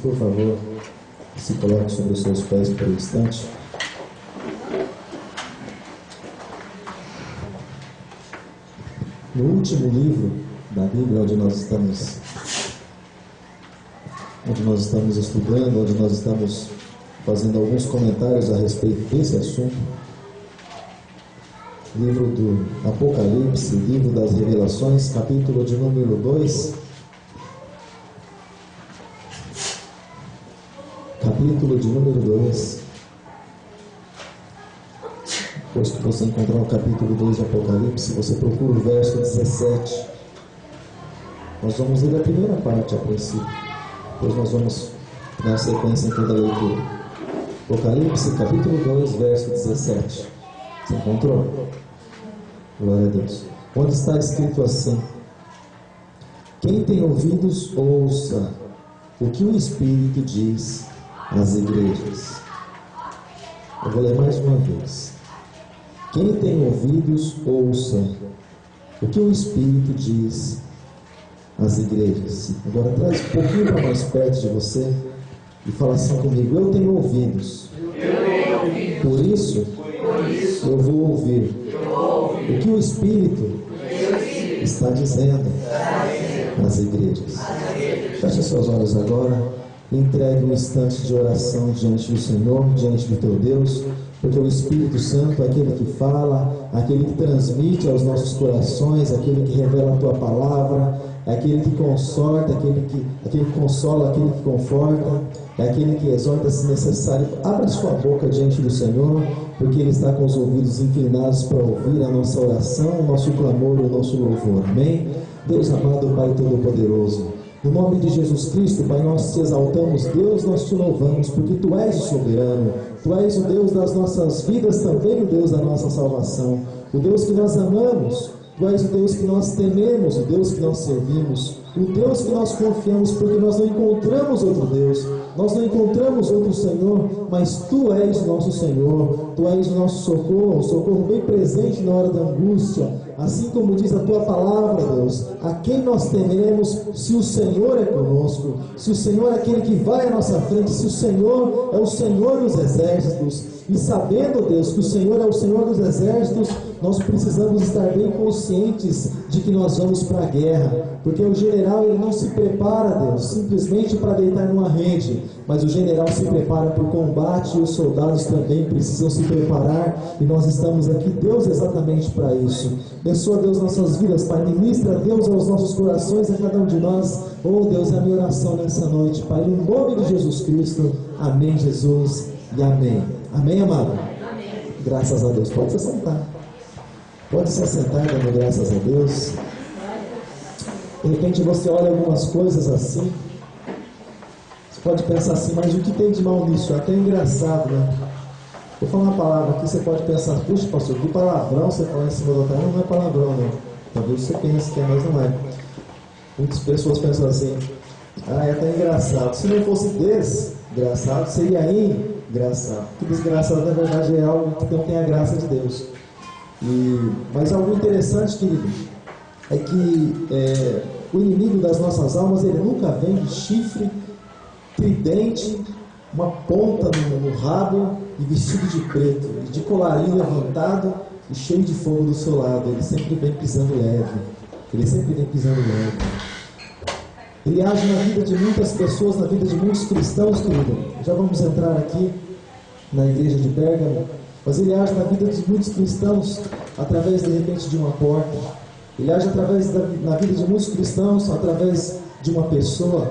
por favor, se coloquem sobre os seus pés por um instante. No último livro da Bíblia, onde nós estamos estudando, onde nós estamos fazendo alguns comentários a respeito desse assunto, livro do Apocalipse, livro das Revelações, capítulo de número 2, depois que você encontrar o capítulo 2 de Apocalipse, você procura o verso 17. Nós vamos ler a primeira parte a princípio, depois nós vamos dar sequência em toda a leitura. Apocalipse, capítulo 2, verso 17. Você encontrou? Glória a Deus. Onde está escrito assim: quem tem ouvidos, ouça o que o Espírito diz às igrejas. Eu vou ler mais uma vez. Quem tem ouvidos, ouça o que o Espírito diz às igrejas. Agora traz um pouquinho para mais perto de você e fala assim comigo: eu tenho ouvidos, por isso eu vou ouvir o que o Espírito está dizendo às igrejas. Feche seus olhos agora, entregue um instante de oração diante do Senhor, diante do teu Deus, porque o Espírito Santo é aquele que fala, aquele que transmite aos nossos corações, aquele que revela a tua palavra, é aquele que consorta, aquele que consola, aquele que conforta, é aquele que exorta se necessário. Abra sua boca diante do Senhor, porque Ele está com os ouvidos inclinados para ouvir a nossa oração, o nosso clamor, o nosso louvor. Amém? Deus amado, Pai Todo-Poderoso, no nome de Jesus Cristo, Pai, nós te exaltamos, Deus, nós te louvamos, porque Tu és o soberano, Tu és o Deus das nossas vidas, também o Deus da nossa salvação, o Deus que nós amamos, Tu és o Deus que nós tememos, o Deus que nós servimos, o Deus que nós confiamos, porque nós não encontramos outro Deus, nós não encontramos outro Senhor, mas Tu és o nosso Senhor, Tu és o nosso socorro, socorro bem presente na hora da angústia, assim como diz a Tua palavra, Deus, a quem nós temeremos se o Senhor é conosco, se o Senhor é aquele que vai à nossa frente, se o Senhor é o Senhor dos exércitos, e sabendo, Deus, que o Senhor é o Senhor dos exércitos, nós precisamos estar bem conscientes de que nós vamos para a guerra, porque o general ele não se prepara, Deus, simplesmente para deitar numa rede, mas o general se prepara para o combate e os soldados também precisam se preparar, e nós estamos aqui, Deus, exatamente para isso. Abençoa, Deus, nossas vidas, Pai, ministra, Deus, aos nossos corações, a cada um de nós. Oh, Deus, é a minha oração nessa noite, Pai, no nome de Jesus Cristo. Amém, Jesus, e amém. Amém, amado? Amém. Graças a Deus. Pode se sentar. Pode se sentar, dando graças a Deus. De repente você olha algumas coisas assim, você pode pensar assim, mas o que tem de mal nisso? É até engraçado, né? Vou falar uma palavra aqui, você pode pensar, puxa, pastor, que palavrão você fala em cima do altar? Não é palavrão, não. Talvez você pense que é, mas não é. Muitas pessoas pensam assim, é até engraçado. Se não fosse desgraçado, seria engraçado. Porque desgraçado, na verdade, é algo que não tem a graça de Deus. Mas algo interessante, querido, é que o inimigo das nossas almas, ele nunca vem de chifre, tridente, uma ponta no rabo e vestido de preto, e de colarinho levantado e cheio de fogo do seu lado. Ele sempre vem pisando leve. Ele age na vida de muitas pessoas, na vida de muitos cristãos, querido. Já vamos entrar aqui na igreja de Pérgamo, mas ele age na vida de muitos cristãos através, de repente, de uma porta. Ele age na vida de muitos cristãos através de uma pessoa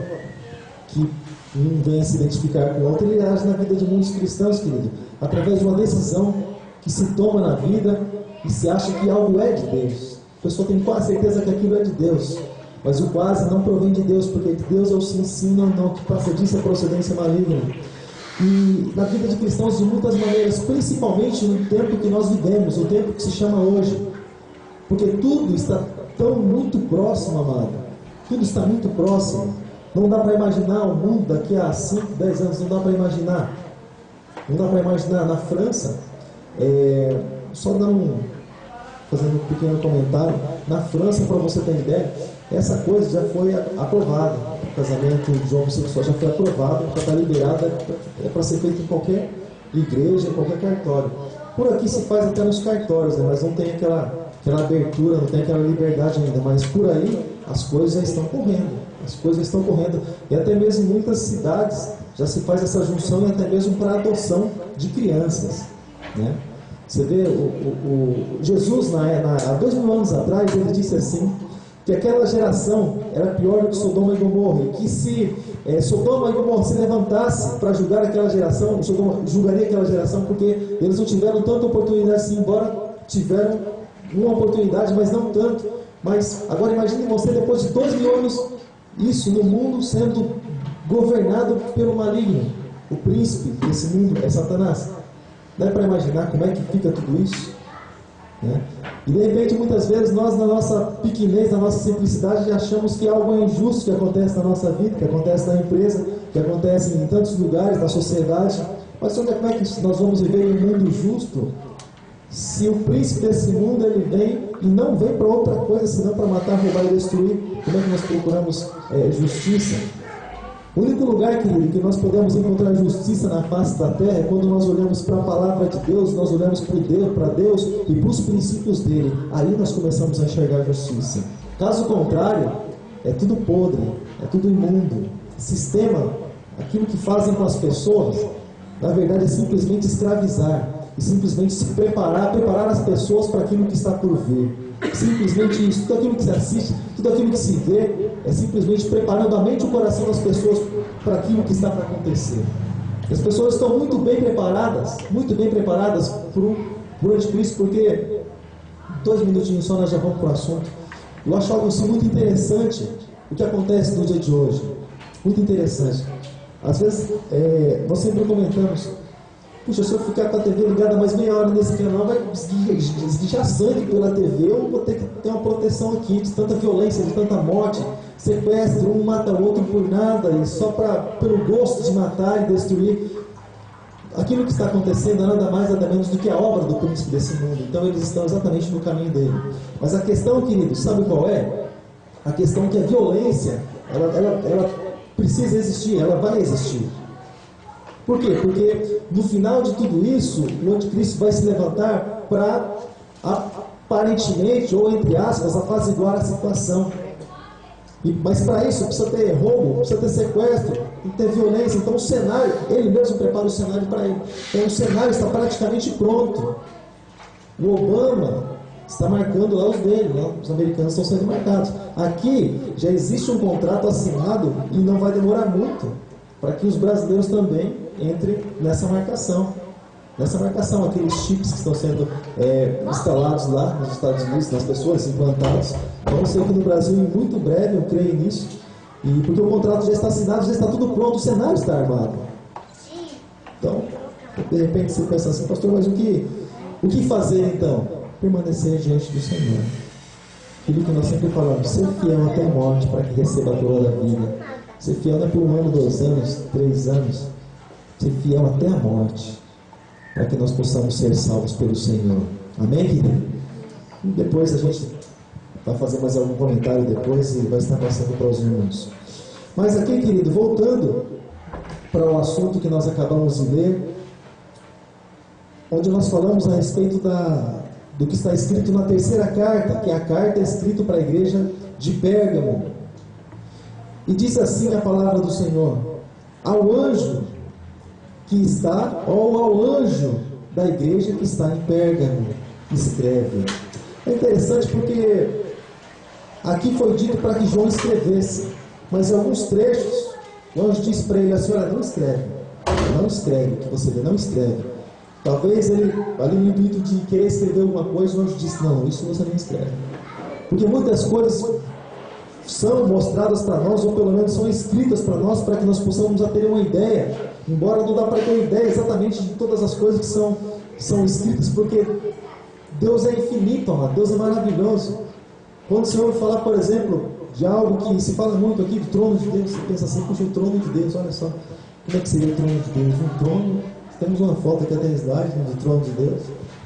que um venha se identificar com o outro. Ele age na vida de muitos cristãos, querido, através de uma decisão que se toma na vida e se acha que algo é de Deus. A pessoa tem quase certeza que aquilo é de Deus, mas o quase não provém de Deus, porque Deus é o sim, sim, não, não, que procedência é procedência maligna. E na vida de cristãos de muitas maneiras, principalmente no tempo que nós vivemos, o tempo que se chama hoje, porque tudo está tão muito próximo, amado, tudo está muito próximo. Não dá para imaginar o mundo daqui a 5, 10 anos, não dá para imaginar. Na França, só fazendo um pequeno comentário, na França, para você ter ideia, essa coisa já foi aprovada. O casamento de homossexual já foi aprovado, já está liberado, é para ser feito em qualquer igreja, em qualquer cartório. Por aqui se faz até nos cartórios, né? Mas não tem aquela abertura, não tem aquela liberdade ainda. Mas por aí as coisas já estão correndo. As coisas estão correndo. E até mesmo em muitas cidades já se faz essa junção, e até mesmo para adoção de crianças, né? Você vê, Jesus, há 2000 anos atrás, ele disse assim, que aquela geração era pior do que Sodoma e Gomorra, e que se Sodoma e Gomorra se levantasse para julgar aquela geração, Sodoma julgaria aquela geração, porque eles não tiveram tanta oportunidade assim, embora tiveram uma oportunidade, mas não tanto. Mas agora imagine você, depois de 2000 anos, isso no mundo sendo governado pelo maligno. O príncipe desse mundo é Satanás. Dá para imaginar como é que fica tudo isso? Né? E de repente, muitas vezes, nós na nossa pequenez, na nossa simplicidade, achamos que algo é injusto que acontece na nossa vida, que acontece na empresa, que acontece em tantos lugares da sociedade. Mas como é que nós vamos viver em um mundo justo se o príncipe desse mundo ele vem e não vem para outra coisa senão para matar, roubar e destruir? Como é que nós procuramos justiça? O único lugar, querido, que nós podemos encontrar justiça na face da terra é quando nós olhamos para a palavra de Deus, nós olhamos para Deus e para os princípios dele. Aí nós começamos a enxergar justiça. Caso contrário, é tudo podre, é tudo imundo. Sistema, aquilo que fazem com as pessoas, na verdade é simplesmente escravizar e simplesmente se preparar as pessoas para aquilo que está por vir. Simplesmente isso, tudo aquilo que se assiste, tudo aquilo que se vê, é simplesmente preparando a mente e o coração das pessoas para aquilo que está para acontecer. As pessoas estão muito bem preparadas para o anticristo, porque 2 minutinhos só nós já vamos para o assunto. Eu acho algo assim muito interessante o que acontece no dia de hoje. Muito interessante. Às vezes nós sempre comentamos: puxa, se eu ficar com a TV ligada mais meia hora nesse canal, vai esguichar sangue pela TV, eu vou ter que ter uma proteção aqui, de tanta violência, de tanta morte, sequestro, um mata o outro por nada, e só pelo gosto de matar e destruir. Aquilo que está acontecendo é nada mais, nada menos do que a obra do príncipe desse mundo. Então eles estão exatamente no caminho dele. Mas a questão, queridos, sabe qual é? A questão é que a violência, ela precisa existir, ela vai existir. Por quê? Porque no final de tudo isso, o anticristo vai se levantar para, aparentemente, ou entre aspas, apaziguar a situação. Mas para isso precisa ter roubo, precisa ter sequestro, tem que ter violência. Então o cenário, ele mesmo prepara o cenário para ele. Então o cenário está praticamente pronto. O Obama está marcando lá os dele, né? Os americanos estão sendo marcados. Aqui já existe um contrato assinado e não vai demorar muito para que os brasileiros também entrem nessa marcação. Aqueles chips que estão sendo instalados lá nos Estados Unidos, nas pessoas implantados, vão ser aqui no Brasil em muito breve, eu creio nisso, e porque o contrato já está assinado, já está tudo pronto, o cenário está armado. Então, de repente você pensa assim: pastor, mas o que fazer então? Permanecer diante do Senhor. Aquilo que nós sempre falamos: ser fiel até a morte, para que receba a coroa da vida. Ser fiel não é por 1 ano, 2 anos, 3 anos. Ser fiel até a morte, para que nós possamos ser salvos pelo Senhor. Amém, querido? E depois a gente vai fazer mais algum comentário depois e vai estar passando para os irmãos. Mas aqui, querido, voltando para o assunto que nós acabamos de ler, onde nós falamos a respeito do que está escrito na 3ª carta, que é a carta escrita para a igreja de Pérgamo. E diz assim a palavra do Senhor: ao anjo que está, ou ao anjo da igreja que está em Pérgamo, escreve. É interessante porque aqui foi dito para que João escrevesse, mas em alguns trechos o anjo disse para ele assim: olha, não escreve, o que você vê, não escreve. Talvez ele, ali no intuito de querer escrever alguma coisa, o anjo disse: não, isso você não escreve, porque muitas coisas são mostradas para nós, ou pelo menos são escritas para nós, para que nós possamos já ter uma ideia, embora não dá para ter uma ideia exatamente de todas as coisas que são escritas, porque Deus é infinito, amado. Deus é maravilhoso. Quando o Senhor falar, por exemplo, de algo que se fala muito aqui, do trono de Deus, você pensa assim: puxa, o trono de Deus, olha só, como é que seria o trono de Deus? Um trono, temos uma foto aqui até slide do trono de Deus,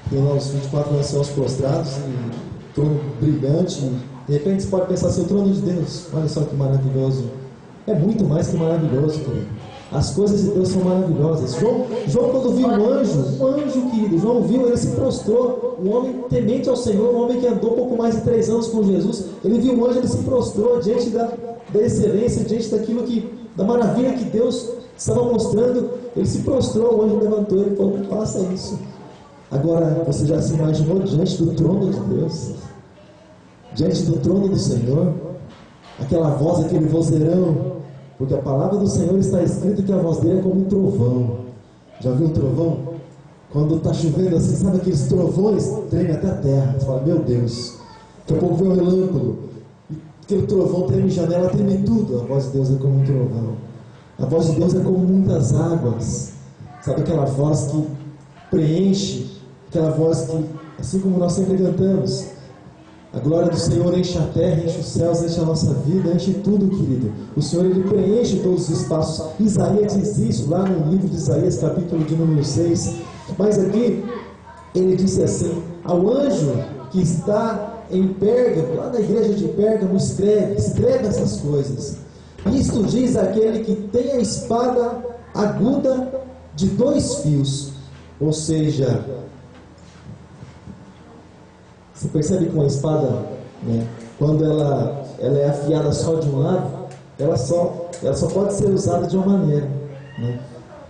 tem lá os 24 anciãos prostrados, e trono brilhante, De repente você pode pensar assim, o trono de Deus, olha só que maravilhoso. É muito mais que maravilhoso, querido. As coisas de Deus são maravilhosas. João quando viu um anjo, querido, João viu, ele se prostrou, um homem temente ao Senhor, um homem que andou pouco mais de 3 anos com Jesus, ele viu um anjo, ele se prostrou diante da excelência, diante daquilo da maravilha que Deus estava mostrando. Ele se prostrou, o anjo levantou, ele falou, faça isso. Agora, você já se imaginou diante do trono de Deus? Diante do trono do Senhor? Aquela voz, aquele vozeirão, porque a palavra do Senhor está escrito que a voz dele é como um trovão. Já viu um trovão? Quando está chovendo assim, sabe aqueles trovões? Treme até a terra. Você fala, meu Deus. Daqui a pouco vem um relâmpago. Aquele trovão treme janela, treme tudo. A voz de Deus é como um trovão. A voz de Deus é como muitas águas. Sabe aquela voz que preenche? Aquela voz que, assim como nós sempre cantamos, a glória do Senhor enche a terra, enche os céus, enche a nossa vida, enche tudo, querido. O Senhor, ele preenche todos os espaços. Isaías diz isso lá no livro de Isaías, capítulo de número 6. Mas aqui, ele disse assim, ao anjo que está em Pérgamo, lá na igreja de Pérgamo, escreve essas coisas. Isto diz aquele que tem a espada aguda de 2 fios. Ou seja, você percebe que uma espada, né, quando ela é afiada só de um lado, ela só pode ser usada de uma maneira, né?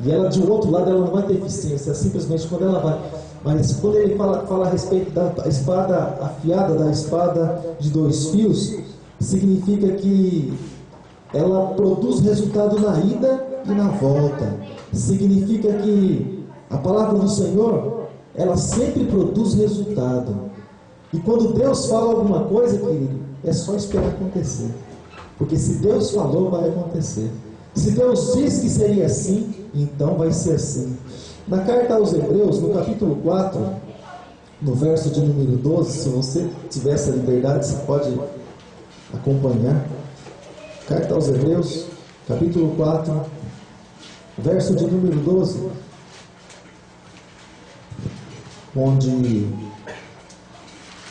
E ela de outro lado ela não vai ter eficiência, simplesmente quando ela vai. Mas quando ele fala a respeito da espada afiada, da espada de 2 fios, significa que ela produz resultado na ida e na volta. Significa que a palavra do Senhor, ela sempre produz resultado. E quando Deus fala alguma coisa, querido, é só esperar acontecer. Porque se Deus falou, vai acontecer. Se Deus disse que seria assim, então vai ser assim. Na carta aos Hebreus, no capítulo 4, no verso de número 12, se você tiver essa liberdade, você pode acompanhar. Carta aos Hebreus, capítulo 4, verso de número 12, onde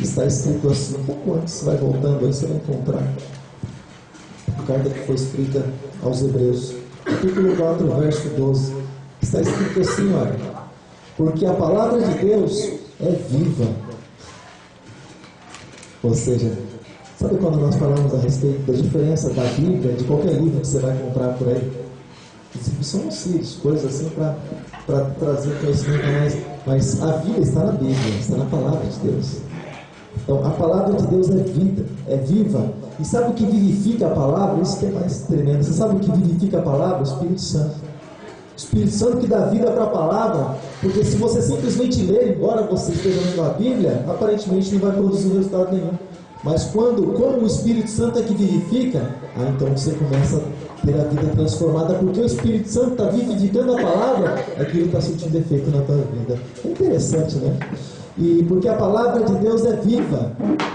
está escrito assim, um pouco antes, vai voltando aí, você vai encontrar a carta que foi escrita aos Hebreus, capítulo 4, verso 12, está escrito assim, olha, porque a palavra de Deus é viva. Ou seja, sabe quando nós falamos a respeito da diferença da Bíblia, de qualquer livro que você vai comprar por aí? São auxílios, coisas assim para trazer conhecimento a mais, mas a vida está na Bíblia, está na palavra de Deus. Então, a palavra de Deus é vida, é viva. E sabe o que vivifica a palavra? Isso que é mais tremendo. Você sabe o que vivifica a palavra? O Espírito Santo. O Espírito Santo que dá vida para a palavra, porque se você simplesmente ler, embora você esteja lendo a Bíblia, aparentemente não vai produzir resultado nenhum. Mas como o Espírito Santo é que vivifica, então você começa a ter a vida transformada, porque o Espírito Santo está vivificando a palavra, aquilo está surtindo efeito na tua vida. É interessante, né? E porque a palavra de Deus é viva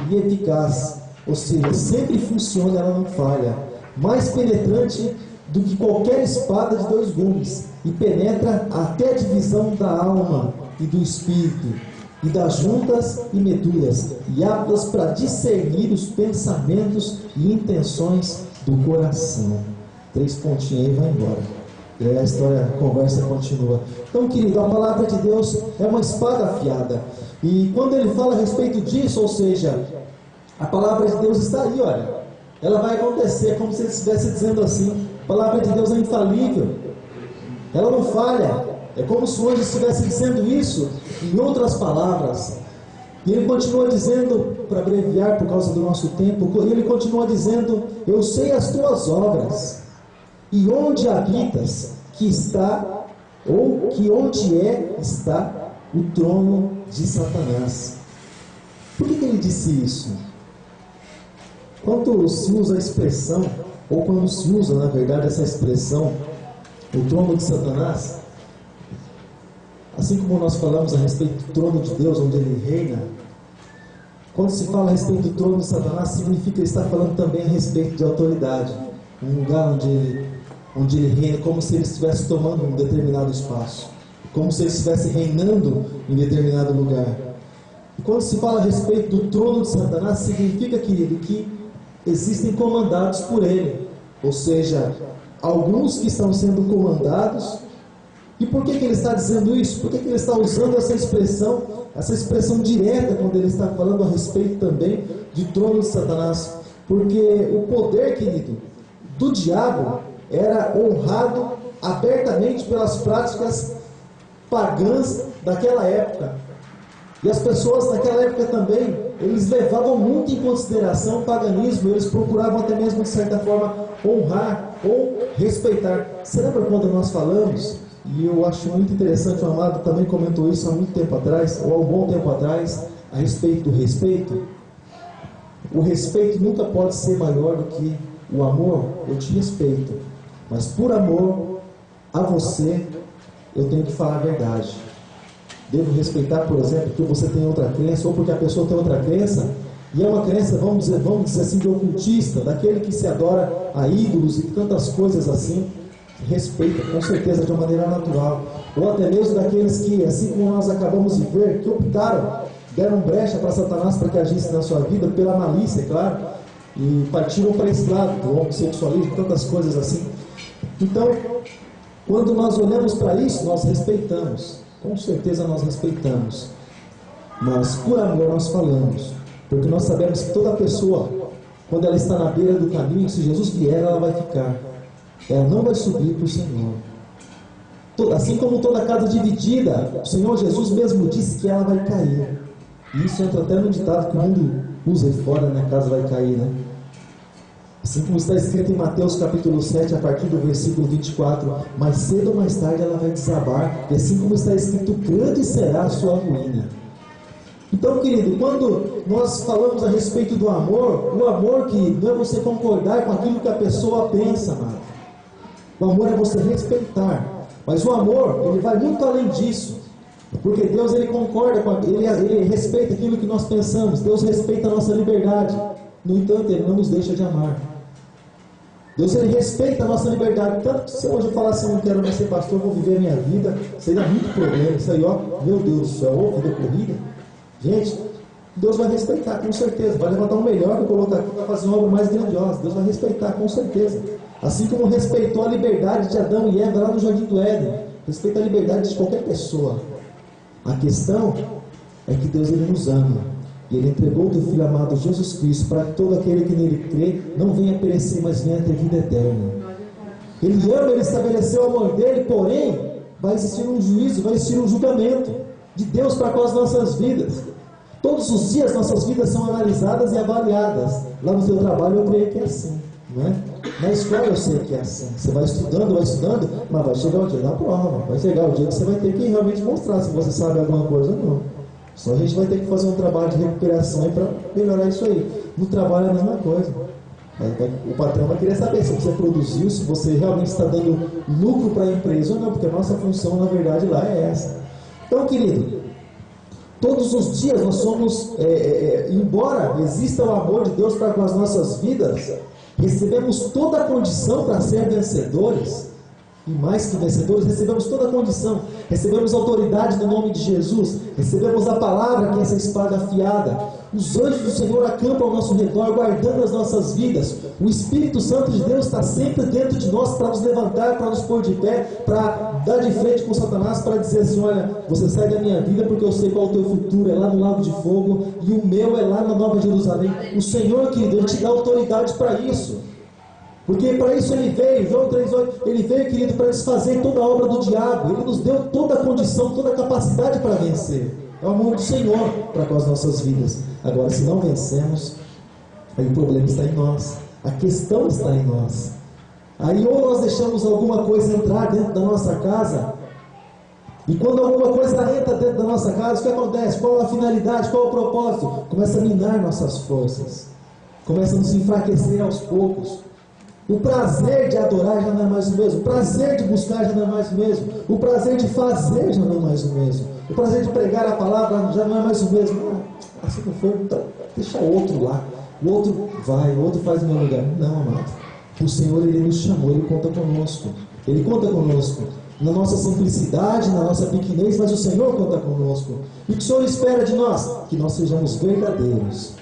e eficaz, ou seja, sempre funciona, ela não falha, mais penetrante do que qualquer espada de 2 gumes, e penetra até a divisão da alma e do espírito, e das juntas e medulas, e aptas para discernir os pensamentos e intenções do coração. 3 pontinhos aí, vai embora. E aí a história, a conversa continua. Então, querido, a palavra de Deus é uma espada afiada. E quando ele fala a respeito disso, ou seja, a palavra de Deus está aí, olha. Ela vai acontecer, como se ele estivesse dizendo assim, a palavra de Deus é infalível. Ela não falha. É como se hoje estivesse dizendo isso em outras palavras. E ele continua dizendo, para abreviar por causa do nosso tempo, ele continua dizendo, eu sei as tuas obras, e onde habitas, que está, ou que onde está o trono de Satanás. Por que ele disse isso? Quando se usa a expressão, ou quando se usa, na verdade, essa expressão, o trono de Satanás, assim como nós falamos a respeito do trono de Deus, onde ele reina, quando se fala a respeito do trono de Satanás, significa estar falando também a respeito de autoridade, um lugar onde ele reina, como se ele estivesse tomando um determinado espaço, como se ele estivesse reinando em determinado lugar. E quando se fala a respeito do trono de Satanás, significa, querido, que existem comandados por ele. Ou seja, alguns que estão sendo comandados. E por que ele está dizendo isso? Por que ele está usando essa expressão direta, quando ele está falando a respeito também de trono de Satanás? Porque o poder, querido, do diabo era honrado abertamente pelas práticas pagãs daquela época. E as pessoas naquela época também, eles levavam muito em consideração o paganismo, eles procuravam até mesmo de certa forma honrar ou respeitar. Você lembra quando nós falamos, e eu acho muito interessante, o amado também comentou isso há muito tempo atrás, ou há um bom tempo atrás, a respeito do respeito? O respeito nunca pode ser maior do que o amor. Eu te respeito, mas por amor a você, eu tenho que falar a verdade. Devo respeitar, por exemplo, que você tem outra crença, ou porque a pessoa tem outra crença, e é uma crença, vamos dizer assim, de ocultista, daquele que se adora a ídolos e tantas coisas assim. Respeita, com certeza, de uma maneira natural. Ou até mesmo daqueles que, assim como nós acabamos de ver, que optaram, deram brecha para Satanás para que agisse na sua vida, pela malícia, é claro, e partiram para esse lado, do homossexualismo, tantas coisas assim. Então, quando nós olhamos para isso, nós respeitamos. Com certeza nós respeitamos. Mas por amor nós falamos. Porque nós sabemos que toda pessoa, quando ela está na beira do caminho, se Jesus vier, ela vai ficar. Ela não vai subir para o Senhor. Assim como toda casa dividida, o Senhor Jesus mesmo disse que ela vai cair. E isso entra até no ditado que o mundo usa aí fora, né? A casa vai cair, né? Assim como está escrito em Mateus capítulo 7, a partir do versículo 24, mais cedo ou mais tarde ela vai desabar, e assim como está escrito, grande será a sua ruína. Então, querido, quando nós falamos a respeito do amor, o amor que não é você concordar com aquilo que a pessoa pensa, amado. O amor é você respeitar, mas o amor, ele vai muito além disso, porque Deus, ele concorda com ele respeita aquilo que nós pensamos. Deus respeita a nossa liberdade, no entanto, ele não nos deixa de amar. Deus, ele respeita a nossa liberdade. Tanto que se hoje eu falar assim, eu não quero mais ser pastor, vou viver a minha vida, seria muito problema. Isso aí, ó, meu Deus do céu, ô, vida corrida. Gente, Deus vai respeitar, com certeza. Vai levantar o melhor e colocar aqui para fazer uma obra mais grandiosa. Deus vai respeitar, com certeza. Assim como respeitou a liberdade de Adão e Eva lá no Jardim do Éden, respeita a liberdade de qualquer pessoa. A questão é que Deus, ele nos ama. E ele entregou o teu Filho amado Jesus Cristo, para que todo aquele que nele crê não venha perecer, mas venha ter vida eterna. Ele ama, ele estabeleceu o amor dele, porém vai existir um juízo, vai existir um julgamento de Deus para com as nossas vidas. Todos os dias nossas vidas são analisadas e avaliadas. Lá no teu trabalho eu creio que é assim, não é? Na escola eu sei que é assim. Você vai estudando, mas vai chegar o dia da prova, vai chegar o dia que você vai ter que realmente mostrar se você sabe alguma coisa ou não. Só a gente vai ter que fazer um trabalho de recuperação para melhorar isso aí. No trabalho é a mesma coisa. O patrão vai querer saber se você produziu, se você realmente está dando lucro para a empresa ou não, porque a nossa função, na verdade, lá é essa. Então, querido, todos os dias nós somos, embora exista o amor de Deus para com as nossas vidas, recebemos toda a condição para ser vencedores. E mais que vencedores, recebemos toda a condição, recebemos autoridade no nome de Jesus, recebemos a palavra que é essa espada afiada. Os anjos do Senhor acampam ao nosso redor, guardando as nossas vidas. O Espírito Santo de Deus está sempre dentro de nós para nos levantar, para nos pôr de pé, para dar de frente com Satanás, para dizer assim: olha, você sai da minha vida porque eu sei qual é o teu futuro, é lá no lago de fogo, e o meu é lá na Nova Jerusalém. O Senhor, querido, ele te dá autoridade para isso. Porque para isso ele veio, João 3,8, ele veio, querido, para desfazer toda a obra do diabo. Ele nos deu toda a condição, toda a capacidade para vencer. É o amor do Senhor para com as nossas vidas. Agora, se não vencemos, aí o problema está em nós, a questão está em nós. Aí ou nós deixamos alguma coisa entrar dentro da nossa casa, e quando alguma coisa entra dentro da nossa casa, o que acontece? Qual a finalidade? Qual o propósito? Começa a minar nossas forças, começa a nos enfraquecer aos poucos. O prazer de adorar já não é mais o mesmo. O prazer de buscar já não é mais o mesmo. O prazer de fazer já não é mais o mesmo. O prazer de pregar a palavra já não é mais o mesmo. Assim não foi, então deixa o outro lá. O outro vai, o outro faz no meu lugar. Não, amado. O Senhor, ele nos chamou, ele conta conosco. Ele conta conosco. na nossa simplicidade, na nossa pequenez, mas o Senhor conta conosco. E o que o Senhor espera de nós? Que nós sejamos verdadeiros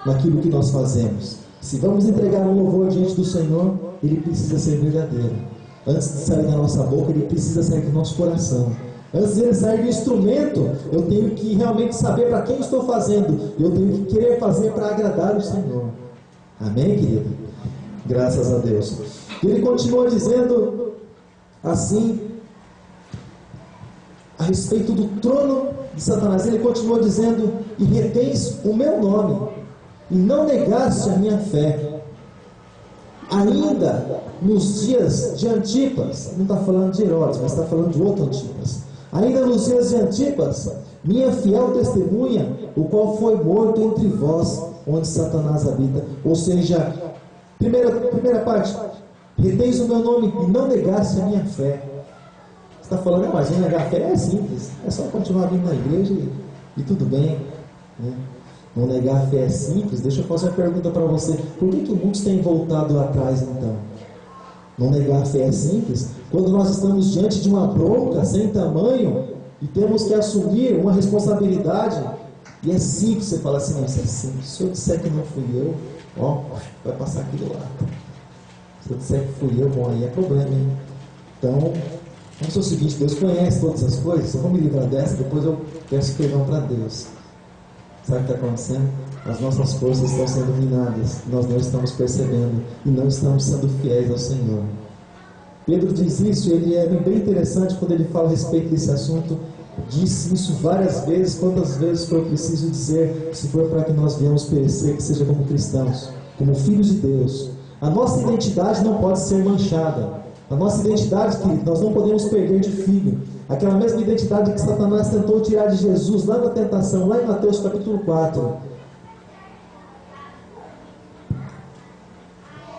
naquilo que nós fazemos. Se vamos entregar um louvor diante do Senhor, ele precisa ser verdadeiro. Antes de sair da nossa boca, ele precisa sair do nosso coração. Antes de ele sair do instrumento, eu tenho que realmente saber para quem estou fazendo. Eu tenho que querer fazer para agradar o Senhor. Amém, querido? Graças a Deus. Ele continua dizendo assim, a respeito do trono de Satanás. Ele continua dizendo: e retens o meu nome, e não negaste a minha fé. Ainda nos dias de Antipas, não está falando de Herodes, mas está falando de outro Antipas. Ainda nos dias de Antipas, minha fiel testemunha, o qual foi morto entre vós, onde Satanás habita. Ou seja, primeira parte, reteis o meu nome e não negaste a minha fé. Você está falando, mas negar a fé é simples, é só continuar vindo na igreja e tudo bem, né? Não negar a fé é simples. Deixa eu fazer uma pergunta para você: por que muitos têm voltado atrás então? Não negar a fé é simples? Quando nós estamos diante de uma bronca sem tamanho e temos que assumir uma responsabilidade, e é simples, você fala assim: não, isso é simples. Se eu disser que não fui eu, ó, vai passar aqui do lado. Se eu disser que fui eu, bom, aí é problema, hein? Então, vamos ser o seguinte: Deus conhece todas as coisas, eu vou me livrar dessa, depois eu peço perdão para Deus. Sabe o que está acontecendo? As nossas forças estão sendo minadas, nós não estamos percebendo e não estamos sendo fiéis ao Senhor. Pedro diz isso, ele é bem interessante quando ele fala a respeito desse assunto. Disse isso várias vezes, quantas vezes foi preciso dizer, se for para que nós venhamos perecer, que seja como cristãos, como filhos de Deus. A nossa identidade não pode ser manchada. A nossa identidade, querido, nós não podemos perder de filho. Aquela mesma identidade que Satanás tentou tirar de Jesus lá na tentação, lá em Mateus capítulo 4.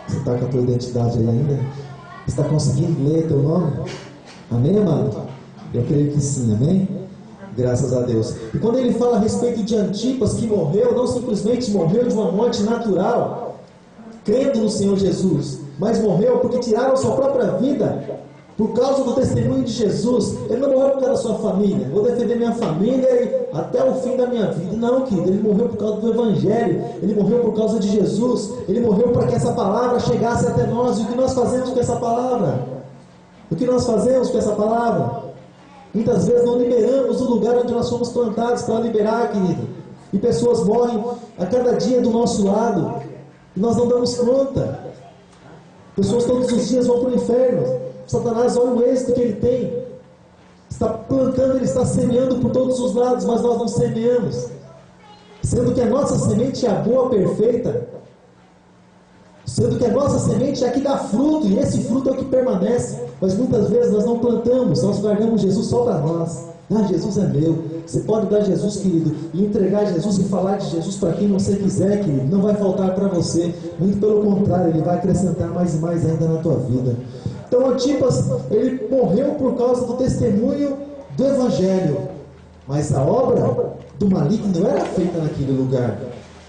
Você está com a tua identidade aí ainda? Está conseguindo ler teu nome? Amém, amado? Eu creio que sim, amém? Graças a Deus. E quando ele fala a respeito de Antipas, que morreu, não simplesmente morreu de uma morte natural, crendo no Senhor Jesus, mas morreu porque tiraram sua própria vida por causa do testemunho de Jesus. Ele não morreu por causa da sua família, vou defender minha família e até o fim da minha vida. Não, querido, ele morreu por causa do Evangelho, ele morreu por causa de Jesus, ele morreu para que essa palavra chegasse até nós. E o que nós fazemos com essa palavra? O que nós fazemos com essa palavra? Muitas vezes não liberamos o lugar onde nós fomos plantados para liberar, querido. E pessoas morrem a cada dia do nosso lado e nós não damos conta. Pessoas todos os dias vão para o inferno. Satanás, olha o êxito que ele tem. Está plantando, ele está semeando por todos os lados, mas nós não semeamos. Sendo que a nossa semente é a boa, perfeita. Sendo que a nossa semente é a que dá fruto, e esse fruto é o que permanece. Mas muitas vezes nós não plantamos, nós guardamos Jesus só para nós. Ah, Jesus é meu. Você pode dar Jesus, querido, e entregar Jesus e falar de Jesus para quem você quiser, querido. Não vai faltar para você. Muito pelo contrário, ele vai acrescentar mais e mais ainda na tua vida. Então Antipas, ele morreu por causa do testemunho do Evangelho. Mas a obra do maligno era feita naquele lugar.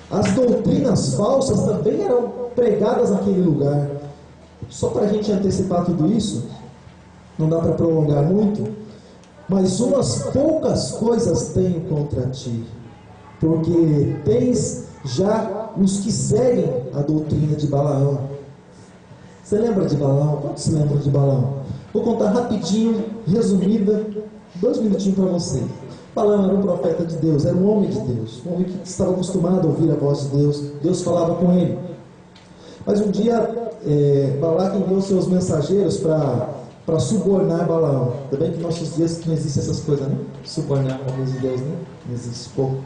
As doutrinas falsas também eram pregadas naquele lugar. Só para a gente antecipar tudo isso, não dá para prolongar muito, mas umas poucas coisas tenho contra ti, porque tens já os que seguem a doutrina de Balaão. Você lembra de Balaão? Quantos se lembram de Balaão? Vou contar rapidinho, resumida, 2 minutinhos para você. Balaão era um profeta de Deus, era um homem de Deus, um homem que estava acostumado a ouvir a voz de Deus. Deus falava com ele. Mas um dia, Balaque enviou seus mensageiros para subornar Balaão. Também que em nossos dias não existe essas coisas, né? Subornar a voz de Deus, né? Não existe pouco.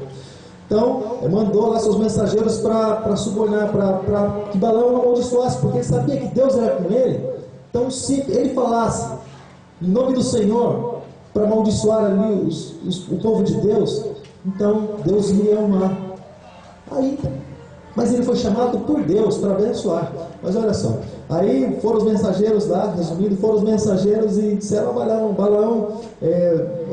Então, mandou lá seus mensageiros para subornar, para que Balaão amaldiçoasse, porque ele sabia que Deus era com ele. Então, se ele falasse em nome do Senhor para amaldiçoar ali o povo de Deus, então Deus ia amar. Aí, mas ele foi chamado por Deus para abençoar. Mas olha só, aí foram os mensageiros lá, resumindo, foram os mensageiros e disseram a Balaão,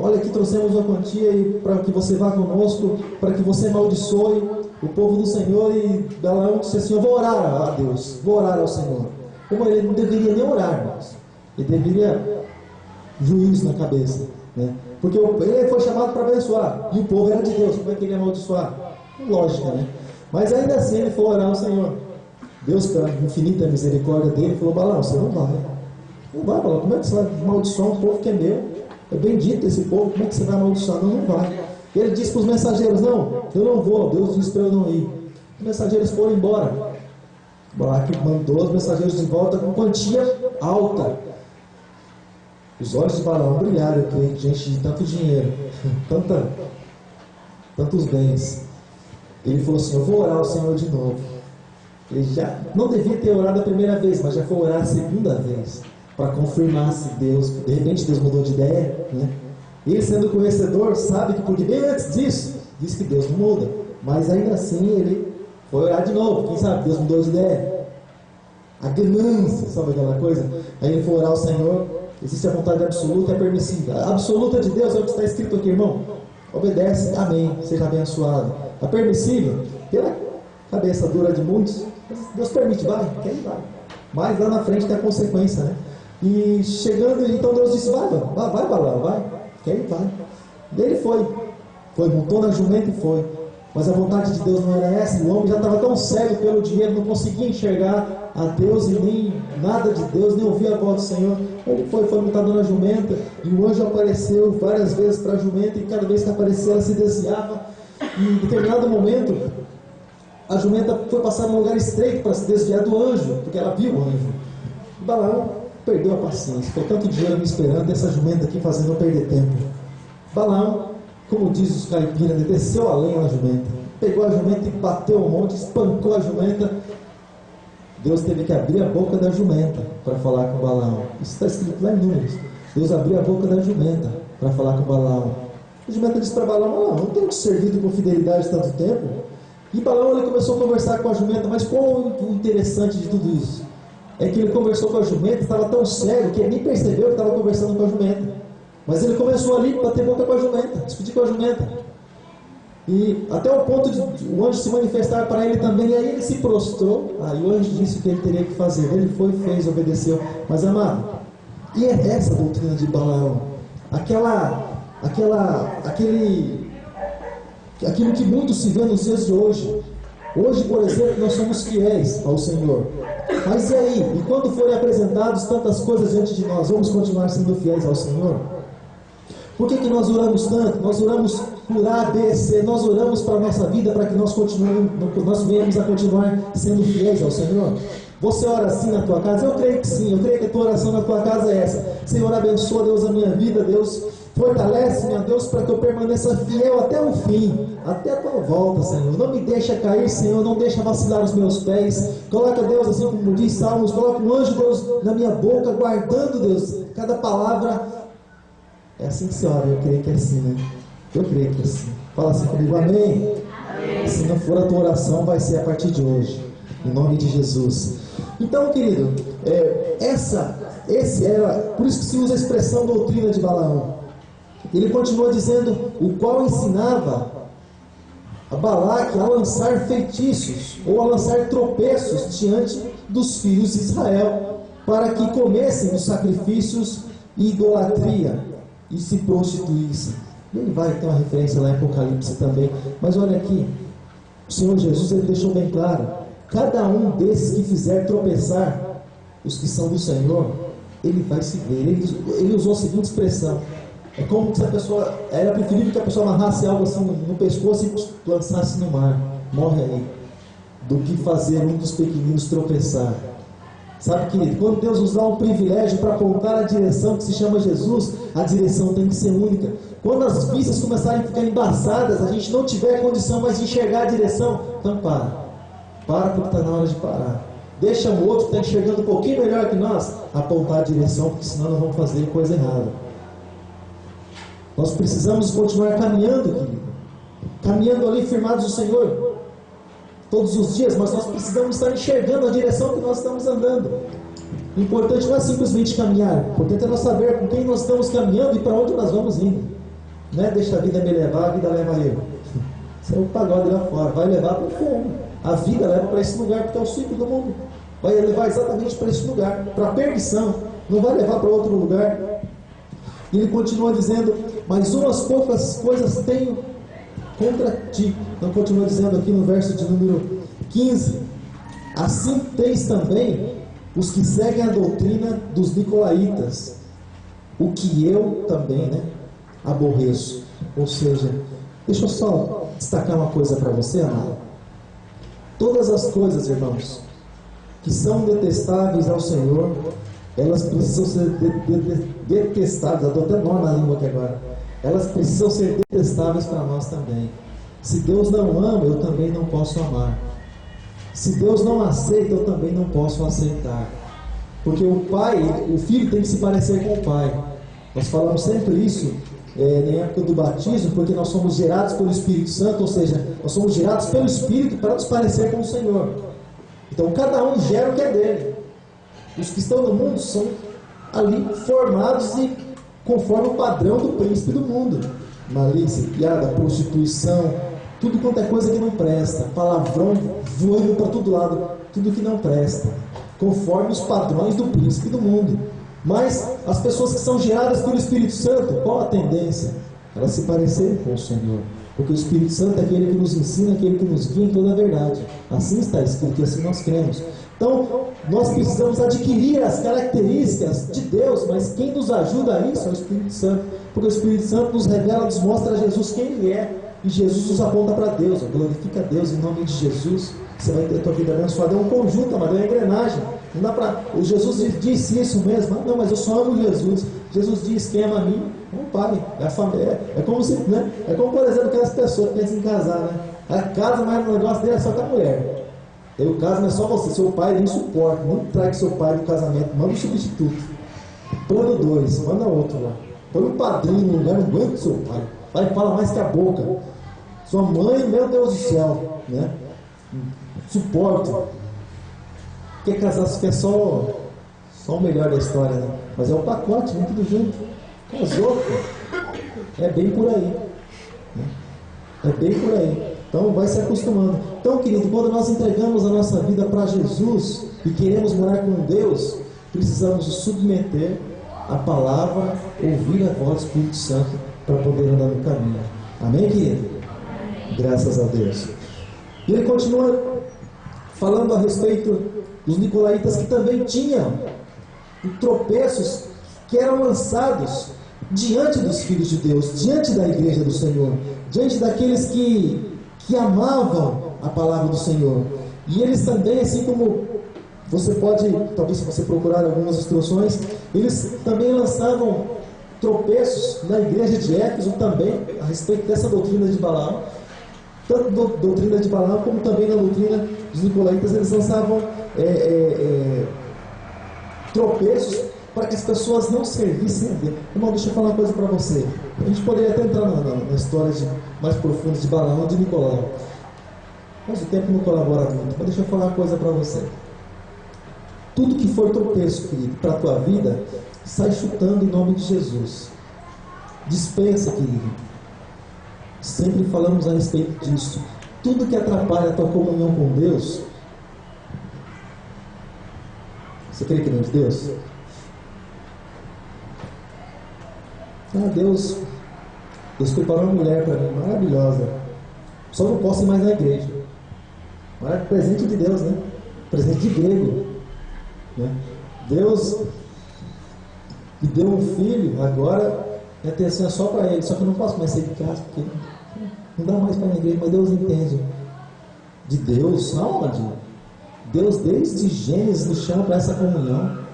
olha aqui trouxemos uma quantia para que você vá conosco, para que você amaldiçoe o povo do Senhor. E Balaão disse assim: eu vou orar a Deus, vou orar ao Senhor. Como ele não deveria nem orar, irmãos. Ele deveria juízo na cabeça, né? Porque ele foi chamado para abençoar, e o povo era de Deus, como é que ele ia amaldiçoar? Lógica, né? Mas ainda assim ele foi orar ao Senhor. Deus, pela infinita misericórdia dele, falou: Balaão, você não vai. Não vai, Balaão, como é que você vai amaldiçoar um povo que é meu? É bendito esse povo, como é que você vai amaldiçoar? Não, não vai. E ele disse para os mensageiros: não, eu não vou, Deus disse para eu não ir. Os mensageiros foram embora. Balaque mandou os mensageiros de volta com quantia alta. Os olhos de Balaão brilharam, eu creio, diante de tanto dinheiro, tantos bens. Ele falou assim: eu vou orar ao Senhor de novo. Ele já não devia ter orado a primeira vez, mas já foi orar a segunda vez, para confirmar se Deus, de repente Deus mudou de ideia, né? Ele, sendo conhecedor, sabe que, porque bem antes disso, disse que Deus não muda, mas ainda assim ele foi orar de novo. Quem sabe Deus mudou de ideia? A ganância, sabe aquela coisa? Aí ele foi orar ao Senhor. Existe a vontade absoluta e a permissiva. A absoluta de Deus é o que está escrito aqui, irmão. Obedece, amém, seja abençoado. A permissiva, pela cabeça dura de muitos, Deus permite, vai, quer ir, vai. Mas lá na frente tem a consequência, né? E chegando, então Deus disse: vai, Balaão, vai, quer ir, vai. E ele foi, montou na jumenta e foi. Mas a vontade de Deus não era essa. O homem já estava tão cego pelo dinheiro, não conseguia enxergar a Deus e nem nada de Deus, nem ouvir a voz do Senhor. Ele foi montado na jumenta, e o anjo apareceu várias vezes para a jumenta, e cada vez que aparecia ela se desviava. E em determinado momento, a jumenta foi passar num lugar estreito para se desviar do anjo, porque ela viu o anjo. E Balaão perdeu a paciência. Foi tanto dinheiro me esperando, essa jumenta aqui fazendo eu perder tempo. Balaão, como diz os caipiras, desceu a lenha na jumenta, pegou a jumenta e bateu um monte, espancou a jumenta. Deus teve que abrir a boca da jumenta para falar com Balaão. Isso está escrito lá em Números. Deus abriu a boca da jumenta para falar com Balaão. A jumenta disse para Balaão: Balaão, não tenho te servido com fidelidade tanto tempo. E Balaão, ele começou a conversar com a jumenta. Mas qual o interessante de tudo isso? É que ele conversou com a jumenta, estava tão cego que ele nem percebeu que estava conversando com a jumenta. Mas ele começou ali a bater boca com a jumenta, discutir com a jumenta. E até o ponto de o anjo se manifestar para ele também. E aí ele se prostrou. Aí o anjo disse o que ele teria que fazer. Ele foi, fez, obedeceu. Mas, amado, e é essa a doutrina de Balaão? Aquilo que muito se vê nos dias de hoje. Hoje, por exemplo, nós somos fiéis ao Senhor. Mas e aí? E quando forem apresentadas tantas coisas diante de nós, vamos continuar sendo fiéis ao Senhor? Por que nós oramos tanto? Nós oramos por A, B, C. Nós oramos para a nossa vida, para que nós venhamos a continuar sendo fiéis ao Senhor. Você ora assim na tua casa? Eu creio que sim. Eu creio que a tua oração na tua casa é essa: Senhor, abençoa, Deus, a minha vida. Deus, fortalece-me, Deus, para que eu permaneça fiel até o fim, até a tua volta, Senhor. Não me deixa cair, Senhor. Não deixa vacilar os meus pés. Coloca, Deus, assim como diz Salmos, coloca um anjo, Deus, na minha boca, guardando, Deus, cada palavra. É assim que se ora. Eu creio que é assim, né? Eu creio que é assim. Fala assim comigo: amém. Amém. Se não for a tua oração, vai ser a partir de hoje, em nome de Jesus. Então, querido, esse era, por isso que se usa a expressão doutrina de Balaão. Ele continua dizendo: o qual ensinava a Balaque a lançar feitiços, ou a lançar tropeços diante dos filhos de Israel, para que comessem os sacrifícios e idolatria e se prostituíssem. Ele vai ter uma referência lá em Apocalipse também. Mas olha aqui, o Senhor Jesus, ele deixou bem claro: cada um desses que fizer tropeçar os que são do Senhor, ele vai se ver. Ele usou a seguinte expressão: é como se a pessoa, era preferível que a pessoa amarrasse algo assim no pescoço e lançasse no mar, morre aí, do que fazer um dos pequeninos tropeçar. Sabe, querido, quando Deus nos dá um privilégio para apontar a direção que se chama Jesus, a direção tem que ser única. Quando as vistas começarem a ficar embaçadas, a gente não tiver condição mais de enxergar a direção, então para porque está na hora de parar. Deixa o outro que está enxergando um pouquinho melhor que nós apontar a direção, porque senão nós vamos fazer coisa errada. Nós precisamos continuar caminhando, querido, caminhando ali firmados no Senhor todos os dias, mas nós precisamos estar enxergando a direção que nós estamos andando. O importante não é simplesmente caminhar, o importante é nós saber com quem nós estamos caminhando e para onde nós vamos indo. Não é deixa a vida me levar, a vida leva eu. Isso é o pagode lá fora, vai levar para o fundo. A vida leva para esse lugar, porque é o ciclo do mundo. Vai levar exatamente para esse lugar, para a perdição. Não vai levar para outro lugar. E ele continua dizendo: mas umas poucas coisas tenho contra ti. Então continua dizendo aqui no verso de número 15: assim tens também os que seguem a doutrina dos nicolaítas, o que eu também, aborreço. Ou seja, deixa eu só destacar uma coisa para você, amado. Todas as coisas, irmãos, que são detestáveis ao Senhor, elas precisam ser detestáveis. Eu estou até nó na língua aqui agora. Elas precisam ser detestáveis para nós também. Se Deus não ama, eu também não posso amar. Se Deus não aceita, eu também não posso aceitar. Porque o filho tem que se parecer com o pai. Nós falamos sempre isso na época do batismo, porque nós somos gerados pelo Espírito Santo, ou seja, nós somos gerados pelo Espírito para nos parecer com o Senhor. Então cada um gera o que é dele. Os que estão no mundo são ali formados e conforme o padrão do príncipe do mundo. Malícia, piada, prostituição, tudo quanto é coisa que não presta, palavrão voando para todo lado, tudo que não presta, conforme os padrões do príncipe do mundo. Mas as pessoas que são geradas pelo Espírito Santo, qual a tendência? Elas se parecerem com o Senhor. Porque o Espírito Santo é aquele que nos ensina, aquele que nos guia em toda a verdade. Assim está escrito e assim nós cremos. Então, nós precisamos adquirir as características de Deus, mas quem nos ajuda a isso é o Espírito Santo. Porque o Espírito Santo nos revela, nos mostra a Jesus quem Ele é. E Jesus nos aponta para Deus. Glorifica a Deus em nome de Jesus. Você vai ter a tua vida abençoada. É um conjunto, mas é uma engrenagem. Não dá para. O Jesus disse isso mesmo. Não, mas eu só amo Jesus. Jesus diz: quem ama a mim, não pague. É a família. É como se, É como, por exemplo, aquelas pessoas que pensam em casar, A casa, mas o negócio dele é só com a mulher. Eu caso, mas só você. Seu pai nem suporta. Não traga seu pai do casamento. Manda um substituto. Plano 2. Manda outro lá. Põe um padrinho no lugar. Não aguenta o seu pai. Pai fala mais que a boca. Sua mãe, meu Deus do céu, suporte. Quer casar, quer só o melhor da história, Mas é o pacote, tudo junto. Casou, É bem por aí. É bem por aí. Então vai se acostumando. Então, querido, quando nós entregamos a nossa vida para Jesus e queremos morar com Deus, precisamos submeter a palavra, ouvir a voz do Espírito Santo para poder andar no caminho. Amém, querido? Graças a Deus. E ele continua falando a respeito dos nicolaítas, que também tinham tropeços que eram lançados diante dos filhos de Deus, diante da igreja do Senhor, diante daqueles que amavam a palavra do Senhor. E eles também, assim como você pode, talvez se você procurar algumas instruções, eles também lançavam tropeços na igreja de Éfeso também, a respeito dessa doutrina de Balaão. Tanto na doutrina de Balaão, como também na doutrina dos nicolaítas, eles lançavam tropeços para que as pessoas não servissem a Deus. Irmão, deixa eu falar uma coisa para você. A gente poderia até entrar na história mais profunda de Balaão e de Nicolau, mas o tempo não colabora muito. Mas deixa eu falar uma coisa para você. Tudo que for tropeço, querido, para a tua vida, sai chutando em nome de Jesus. Dispensa, querido. Sempre falamos a respeito disso. Tudo que atrapalha a tua comunhão com Deus. Você crê que não é de Deus? Deus preparou uma mulher para mim, maravilhosa. Só não posso ir mais na igreja. Mas presente de Deus, Presente de grego. Deus me deu um filho, agora minha atenção é só para ele. Só que eu não posso mais sair de casa, porque não dá mais para a igreja, mas Deus entende. De Deus, aonde? Deus desde Gênesis nos chama para essa comunhão.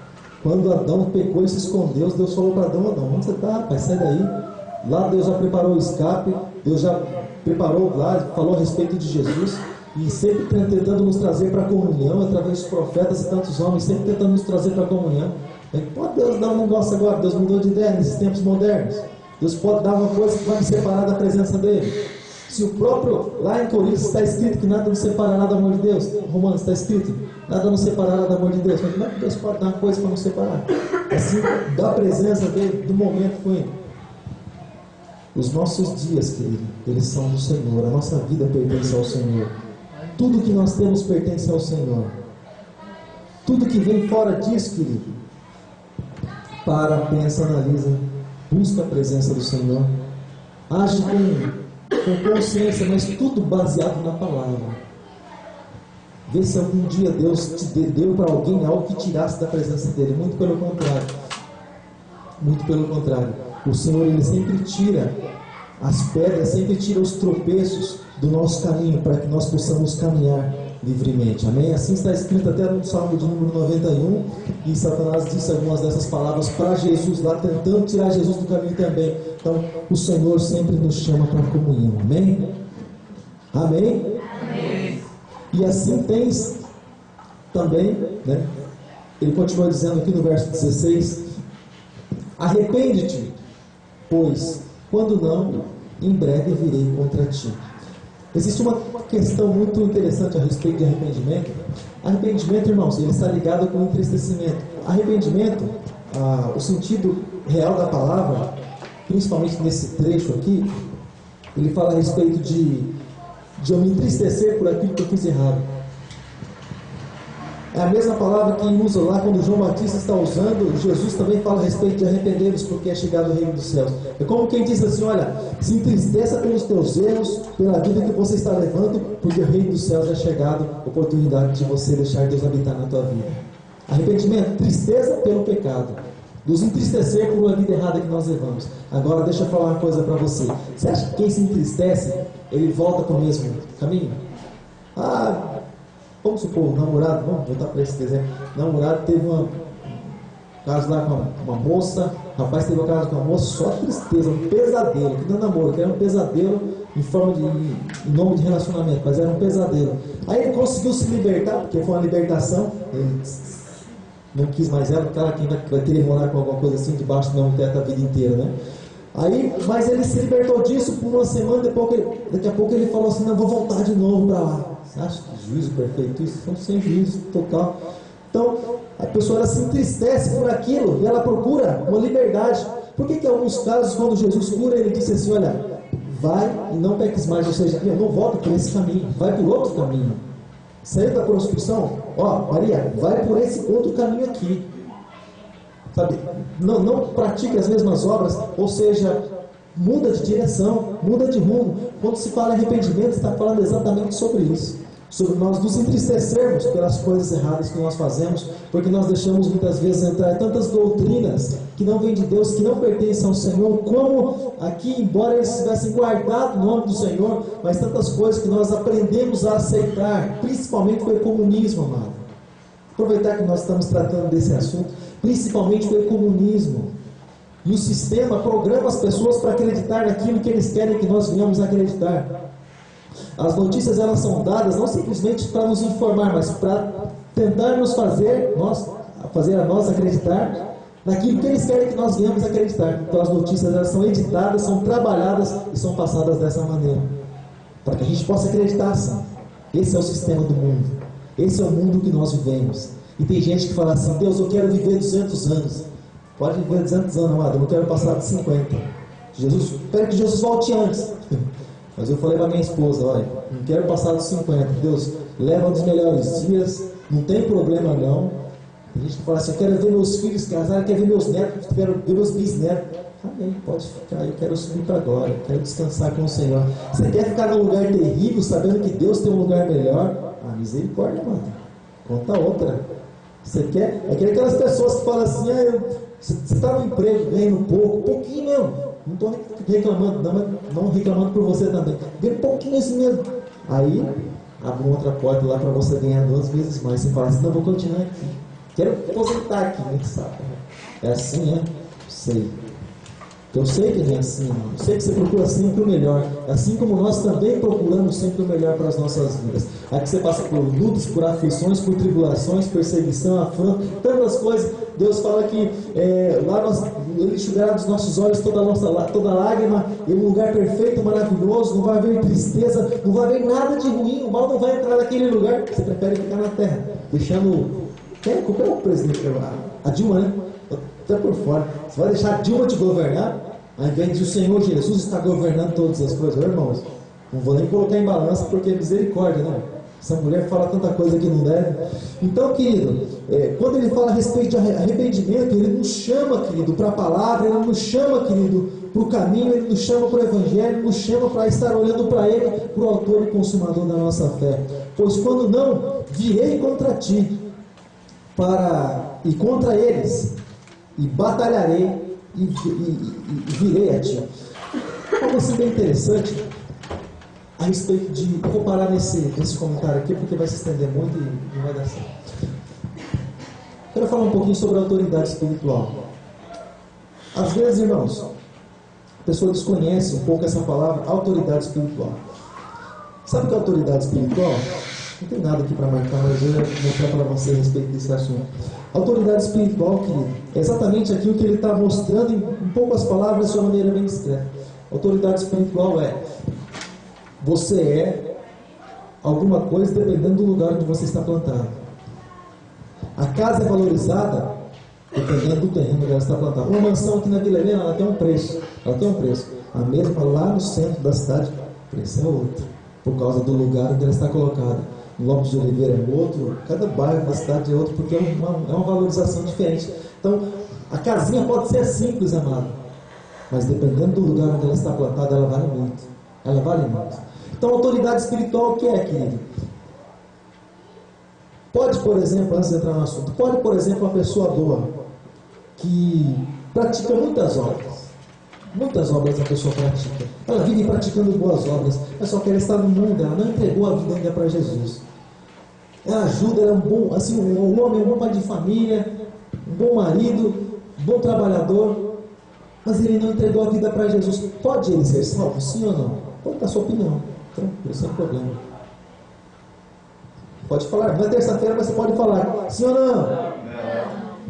Quando Adão pecou e se escondeu, Deus falou para Adão: onde você está, rapaz? Sai daí. Lá Deus já preparou o escape, Deus já preparou lá, falou a respeito de Jesus, e sempre tentando nos trazer para a comunhão, através dos profetas e tantos homens, sempre tentando nos trazer para a comunhão. Pode Deus dar um negócio agora? Deus mudou de ideia nesses tempos modernos. Deus pode dar uma coisa que vai me separar da presença dele. Se o próprio, lá em Coríntios está escrito que nada nos separará do amor de Deus. Romanos está escrito, nada nos separará do amor de Deus. Mas como é que Deus pode dar uma coisa para nos separar? Assim, da presença dele, do momento foi. Os nossos dias, querido, eles são do Senhor. A nossa vida pertence ao Senhor. Tudo que nós temos pertence ao Senhor. Tudo que vem fora disso, querido, pensa, analisa. busca a presença do Senhor, age com consciência, mas tudo baseado na palavra. Vê se algum dia Deus te deu para alguém algo que tirasse da presença dele. Muito pelo contrário. Muito pelo contrário. O Senhor, Ele sempre tira as pedras, sempre tira os tropeços do nosso caminho, para que nós possamos caminhar livremente. Amém? Assim está escrito até no Salmo de número 91, e Satanás disse algumas dessas palavras para Jesus lá, tentando tirar Jesus do caminho também. Então, o Senhor sempre nos chama para a comunhão. Amém? Amém? Amém. E assim tens também, né? Ele continua dizendo aqui no verso 16: arrepende-te, pois quando não, em breve virei contra ti. Existe uma questão muito interessante a respeito de arrependimento. Arrependimento, irmãos, ele está ligado com entristecimento. Arrependimento, o sentido real da palavra, principalmente nesse trecho aqui, ele fala a respeito de eu me entristecer por aquilo que eu fiz errado. É a mesma palavra que usa lá quando João Batista está usando. Jesus também fala a respeito de arrepender-vos, porque é chegado o reino dos céus. É como quem diz assim: olha, se entristeça pelos teus erros, pela vida que você está levando, porque o reino dos céus é chegado, oportunidade de você deixar Deus habitar na tua vida. Arrependimento, tristeza pelo pecado, nos entristecer por uma vida errada que nós levamos. Agora deixa eu falar uma coisa para você. Você acha que quem se entristece, ele volta para o mesmo caminho? Vamos supor, o namorado, vamos voltar para esse exemplo. O namorado teve um caso lá com uma moça, o rapaz teve um caso com uma moça, só tristeza, um pesadelo, que não é namoro, que era um pesadelo em nome de relacionamento, mas era um pesadelo. Aí ele conseguiu se libertar, porque foi uma libertação, ele não quis mais ela, porque ela que vai querer morar com alguma coisa assim, debaixo do mesmo teto a vida inteira, né? Mas ele se libertou disso por uma semana, daqui a pouco ele falou assim: não, vou voltar de novo para lá. Você acha que juízo perfeito? Isso foi sem juízo total. Então, a pessoa ela se entristece por aquilo e ela procura uma liberdade. Por que em alguns casos, quando Jesus cura, ele disse assim: olha, vai e não peques mais, ou seja, não volta por esse caminho, vai por outro caminho. Saiu da prostituição, Maria, vai por esse outro caminho aqui. Sabe? Não pratique as mesmas obras, ou seja, muda de direção, muda de rumo. Quando se fala em arrependimento, está falando exatamente sobre isso, sobre nós nos entristecermos pelas coisas erradas que nós fazemos, porque nós deixamos muitas vezes entrar tantas doutrinas que não vêm de Deus, que não pertencem ao Senhor, como aqui, embora eles tivessem guardado o nome do Senhor, mas tantas coisas que nós aprendemos a aceitar, principalmente o comunismo, amado. Aproveitar que nós estamos tratando desse assunto, principalmente o comunismo. E o sistema programa as pessoas para acreditar naquilo que eles querem que nós venhamos a acreditar. As notícias elas são dadas não simplesmente para nos informar, mas para tentar nos fazer a nós acreditar naquilo que eles querem que nós venhamos a acreditar. Então as notícias elas são editadas, são trabalhadas e são passadas dessa maneira, para que a gente possa acreditar assim. Esse é o sistema do mundo. Esse é o mundo que nós vivemos. E tem gente que fala assim: Deus, eu quero viver 200 anos. Pode viver 200 anos, amado, eu não quero passar de 50. Espero que Jesus volte antes. Mas eu falei para minha esposa: olha, não quero passar dos 50. Deus, leva nos melhores dias, não tem problema não. Tem gente que fala assim: eu quero ver meus filhos casarem, quero ver meus netos, quero ver meus bisnetos. Amém, pode ficar, eu quero subir para agora, quero descansar com o Senhor. Você quer ficar num lugar terrível, sabendo que Deus tem um lugar melhor? Misericórdia, mano. Conta outra. Você quer? É que aquelas pessoas que falam assim: você está no emprego, ganhando pouquinho mesmo. Não estou reclamando, não reclamando por você também. Ganha um pouquinho assim mesmo. Aí, abre uma outra porta lá para você ganhar 2 vezes mais. Você fala assim: não, vou continuar aqui. Quero aposentar aqui, né? Sabe? É assim, né? Sei. Eu sei que não é assim, irmão. Eu sei que você procura sempre o melhor, assim como nós também procuramos sempre o melhor para as nossas vidas. Aqui você passa por lutas, por aflições, por tribulações, perseguição, afronta, tantas coisas. Deus fala que lá Ele enxugará dos nossos olhos toda lágrima, em um lugar perfeito, maravilhoso, não vai haver tristeza, não vai haver nada de ruim, o mal não vai entrar naquele lugar. Você prefere ficar na terra, deixando... Qual é o presidente? A Dilma, né? Até por fora. Você vai deixar a Dilma te governar, ao invés de o Senhor Jesus está governando todas as coisas. Irmãos, não vou nem colocar em balança, porque é misericórdia, né? Essa mulher fala tanta coisa que não deve. Então, querido, quando ele fala a respeito de arrependimento, ele nos chama, querido, para a palavra, ele nos chama, querido, para o caminho, ele nos chama para o evangelho, ele nos chama para estar olhando para ele, para o autor e consumador da nossa fé. Pois quando não, virei contra ti, e contra eles, e batalharei, e virei a ti. Algo assim bem interessante a respeito de... Vou parar nesse comentário aqui, porque vai se estender muito e não vai dar certo. Quero falar um pouquinho sobre a autoridade espiritual. Às vezes, irmãos, a pessoa desconhece um pouco essa palavra, autoridade espiritual. Sabe o que é autoridade espiritual? Não tem nada aqui para marcar, mas eu vou mostrar para você a respeito desse assunto. Autoridade espiritual, querido, é exatamente aquilo que ele está mostrando em poucas palavras de uma maneira bem discreta. Autoridade espiritual você é alguma coisa dependendo do lugar onde você está plantado. A casa é valorizada dependendo do terreno onde ela está plantada. Uma mansão aqui na Vila Helena, ela tem um preço. A mesma lá no centro da cidade, o preço é outro, por causa do lugar onde ela está colocada. Lopes de Oliveira é outro, cada bairro da cidade é outro, porque é uma valorização diferente. Então, a casinha pode ser simples, amado, mas dependendo do lugar onde ela está plantada, ela vale muito. Ela vale muito. Então, autoridade espiritual, o que é, querido? Pode, por exemplo, antes de entrar no assunto, uma pessoa boa, que pratica muitas obras. Muitas obras a pessoa pratica. Ela vive praticando boas obras, mas só quer estar no mundo, ela não entregou a vida ainda para Jesus. Ela ajuda, ela é um homem, um bom pai de família, um bom marido, um bom trabalhador, mas ele não entregou a vida para Jesus. Pode ele ser salvo, sim ou não? Pode dar a sua opinião, tranquilo, sem problema. Pode falar, não é terça-feira, mas você pode falar, sim ou não?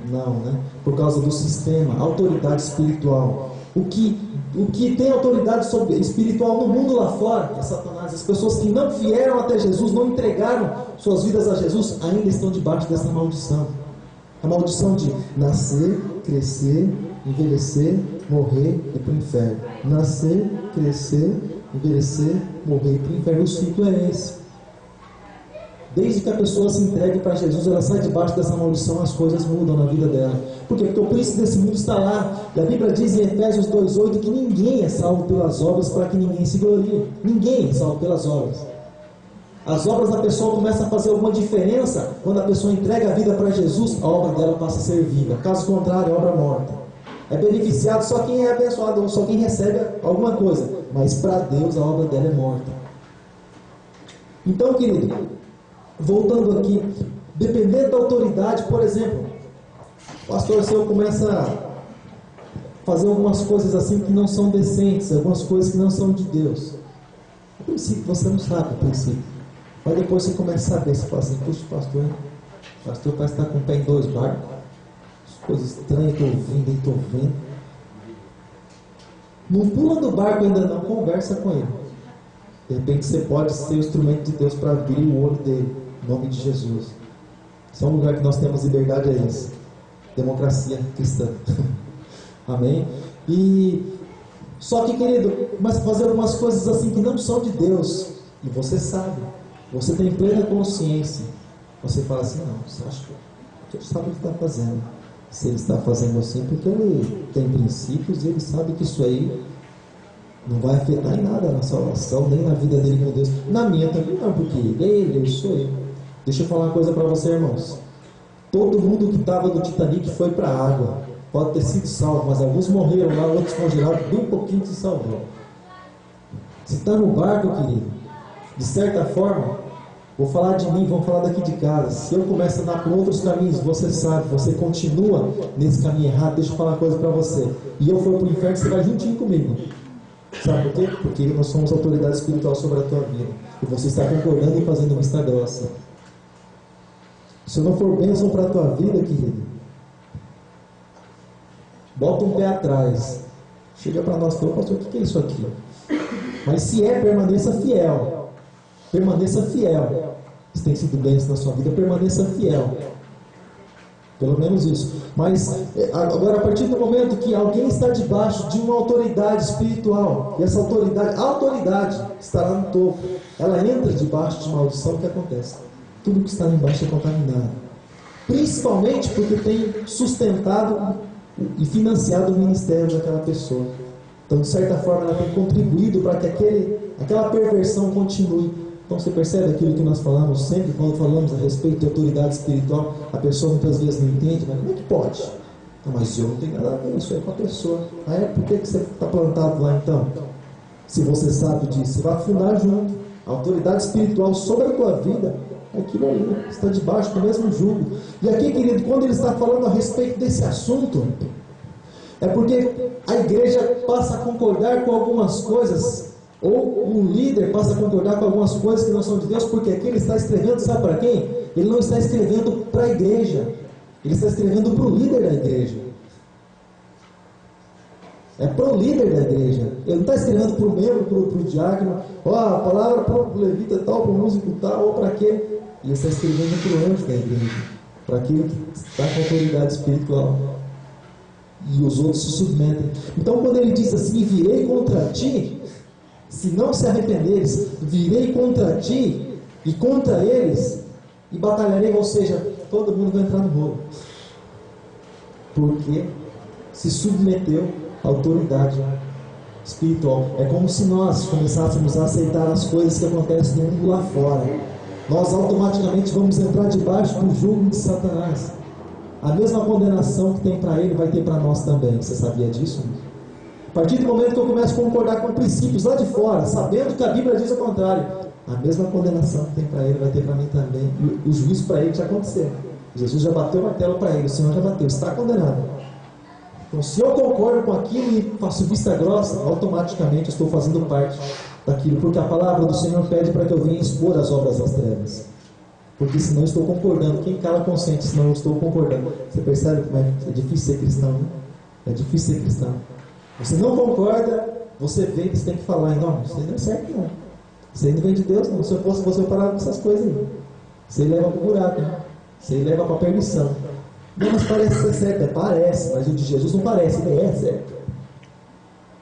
Não, né? Por causa do sistema, autoridade espiritual. O que tem autoridade espiritual no mundo lá fora é Satanás. As pessoas que não vieram até Jesus, não entregaram suas vidas a Jesus, ainda estão debaixo dessa maldição. A maldição de nascer, crescer, envelhecer, morrer e ir para o inferno. Nascer, crescer, envelhecer, morrer e ir para o inferno. O ciclo é esse. Desde que a pessoa se entregue para Jesus, ela sai debaixo dessa maldição, as coisas mudam na vida dela. Por quê? Porque o príncipe desse mundo está lá. E a Bíblia diz em Efésios 2,8 que ninguém é salvo pelas obras para que ninguém se glorie. Ninguém é salvo pelas obras. As obras da pessoa começam a fazer alguma diferença quando a pessoa entrega a vida para Jesus, a obra dela passa a ser viva. Caso contrário, é obra morta. É beneficiado só quem é abençoado, só quem recebe alguma coisa. Mas para Deus a obra dela é morta. Então, querido, voltando aqui, dependendo da autoridade, por exemplo, o pastor seu começa a fazer algumas coisas assim que não são decentes, algumas coisas que não são de Deus. A princípio você não sabe, a princípio. Mas depois você começa a saber, você fala assim, puxa, pastor parece estar com o pé em dois barcos, as coisas estranhas que eu estou vendo. Não pula do barco ainda não, conversa com ele. De repente você pode ser o instrumento de Deus para abrir o olho dele, em nome de Jesus. Esse é um lugar que nós temos liberdade, é esse. Democracia cristã. Amém? E só que, querido, começa a fazer algumas coisas assim que não são de Deus. E você sabe. Você tem plena consciência. Você fala assim, não, você acha que Deus sabe o que está fazendo. Se ele está fazendo assim, porque ele tem princípios e ele sabe que isso aí não vai afetar em nada na salvação, nem na vida dele com Deus. Na minha também não, porque ele, eu sou eu. Deixa eu falar uma coisa para você, irmãos. Todo mundo que estava no Titanic foi para a água. Pode ter sido salvo, mas alguns morreram lá, outros congelaram, bem pouquinho se salvou. Se está no barco, querido, de certa forma, vou falar de mim, vamos falar daqui de casa. Se eu começo a andar por outros caminhos, você sabe, você continua nesse caminho errado, deixa eu falar uma coisa para você. E eu for para o inferno, você vai juntinho comigo. Sabe por quê? Porque nós somos autoridade espiritual sobre a tua vida. E você está concordando e fazendo vista grossa. Se não for bênção para a tua vida, querido, bota um pé atrás. Chega para nós, pastor, o que é isso aqui? Mas se permaneça fiel. Permaneça fiel. Se tem sido bênção na sua vida, permaneça fiel. Pelo menos isso. Mas agora, a partir do momento que alguém está debaixo de uma autoridade espiritual, e essa autoridade, a autoridade está lá no topo, ela entra debaixo de maldição, o que acontece? Tudo que está lá embaixo é contaminado. Principalmente porque tem sustentado e financiado o ministério daquela pessoa. Então, de certa forma, ela tem contribuído para que aquela perversão continue. Então, você percebe aquilo que nós falamos sempre, quando falamos a respeito de autoridade espiritual, a pessoa muitas vezes não entende, mas como é que pode? Não, mas eu não tenho nada a ver, isso aí com a pessoa. Por que você está plantado lá então? Se você sabe disso, você vai afundar junto. A autoridade espiritual sobre a tua vida, aquilo ali, está debaixo do mesmo jugo. E aqui, querido, quando ele está falando a respeito desse assunto, é porque a igreja passa a concordar com algumas coisas, ou um líder passa a concordar com algumas coisas que não são de Deus, porque aqui ele está escrevendo, sabe para quem? Ele não está escrevendo para a igreja, ele está escrevendo para o líder da igreja. É para o líder da igreja. Ele não está escrevendo para o membro, para o diácono, a palavra para o levita tal, para o músico tal, ou para aquele. Ele está escrevendo para o anjo da igreja, para aquele que está com autoridade espiritual. E os outros se submetem. Então, quando ele diz assim: virei contra ti, se não se arrependeres, virei contra ti e contra eles, e batalharei, ou seja, todo mundo vai entrar no rolo. Porque se submeteu à autoridade espiritual. É como se nós começássemos a aceitar as coisas que acontecem no mundo lá fora. Nós automaticamente vamos entrar debaixo do jugo de Satanás. A mesma condenação que tem para ele vai ter para nós também. Você sabia disso? A partir do momento que eu começo a concordar com princípios lá de fora, sabendo que a Bíblia diz o contrário, a mesma condenação que tem para ele vai ter para mim também. E o juízo para ele já aconteceu. Jesus já bateu o martelo para ele, o Senhor já bateu, está condenado. Então, se eu concordo com aquilo e faço vista grossa, automaticamente eu estou fazendo parte daquilo, porque a palavra do Senhor pede para que eu venha expor as obras das trevas. Porque senão eu estou concordando. Quem cala consente, senão eu estou concordando. Você percebe como é difícil ser cristão, né? É difícil ser cristão. Você não concorda, você vem e você tem que falar: não, isso aí não é certo não. Isso aí não vem de Deus não. Se eu fosse você, eu parava com essas coisas aí. Isso aí leva para o buraco, né? Isso aí leva para a permissão. Não, mas parece ser certo. Parece, mas o de Jesus não parece, ele é certo.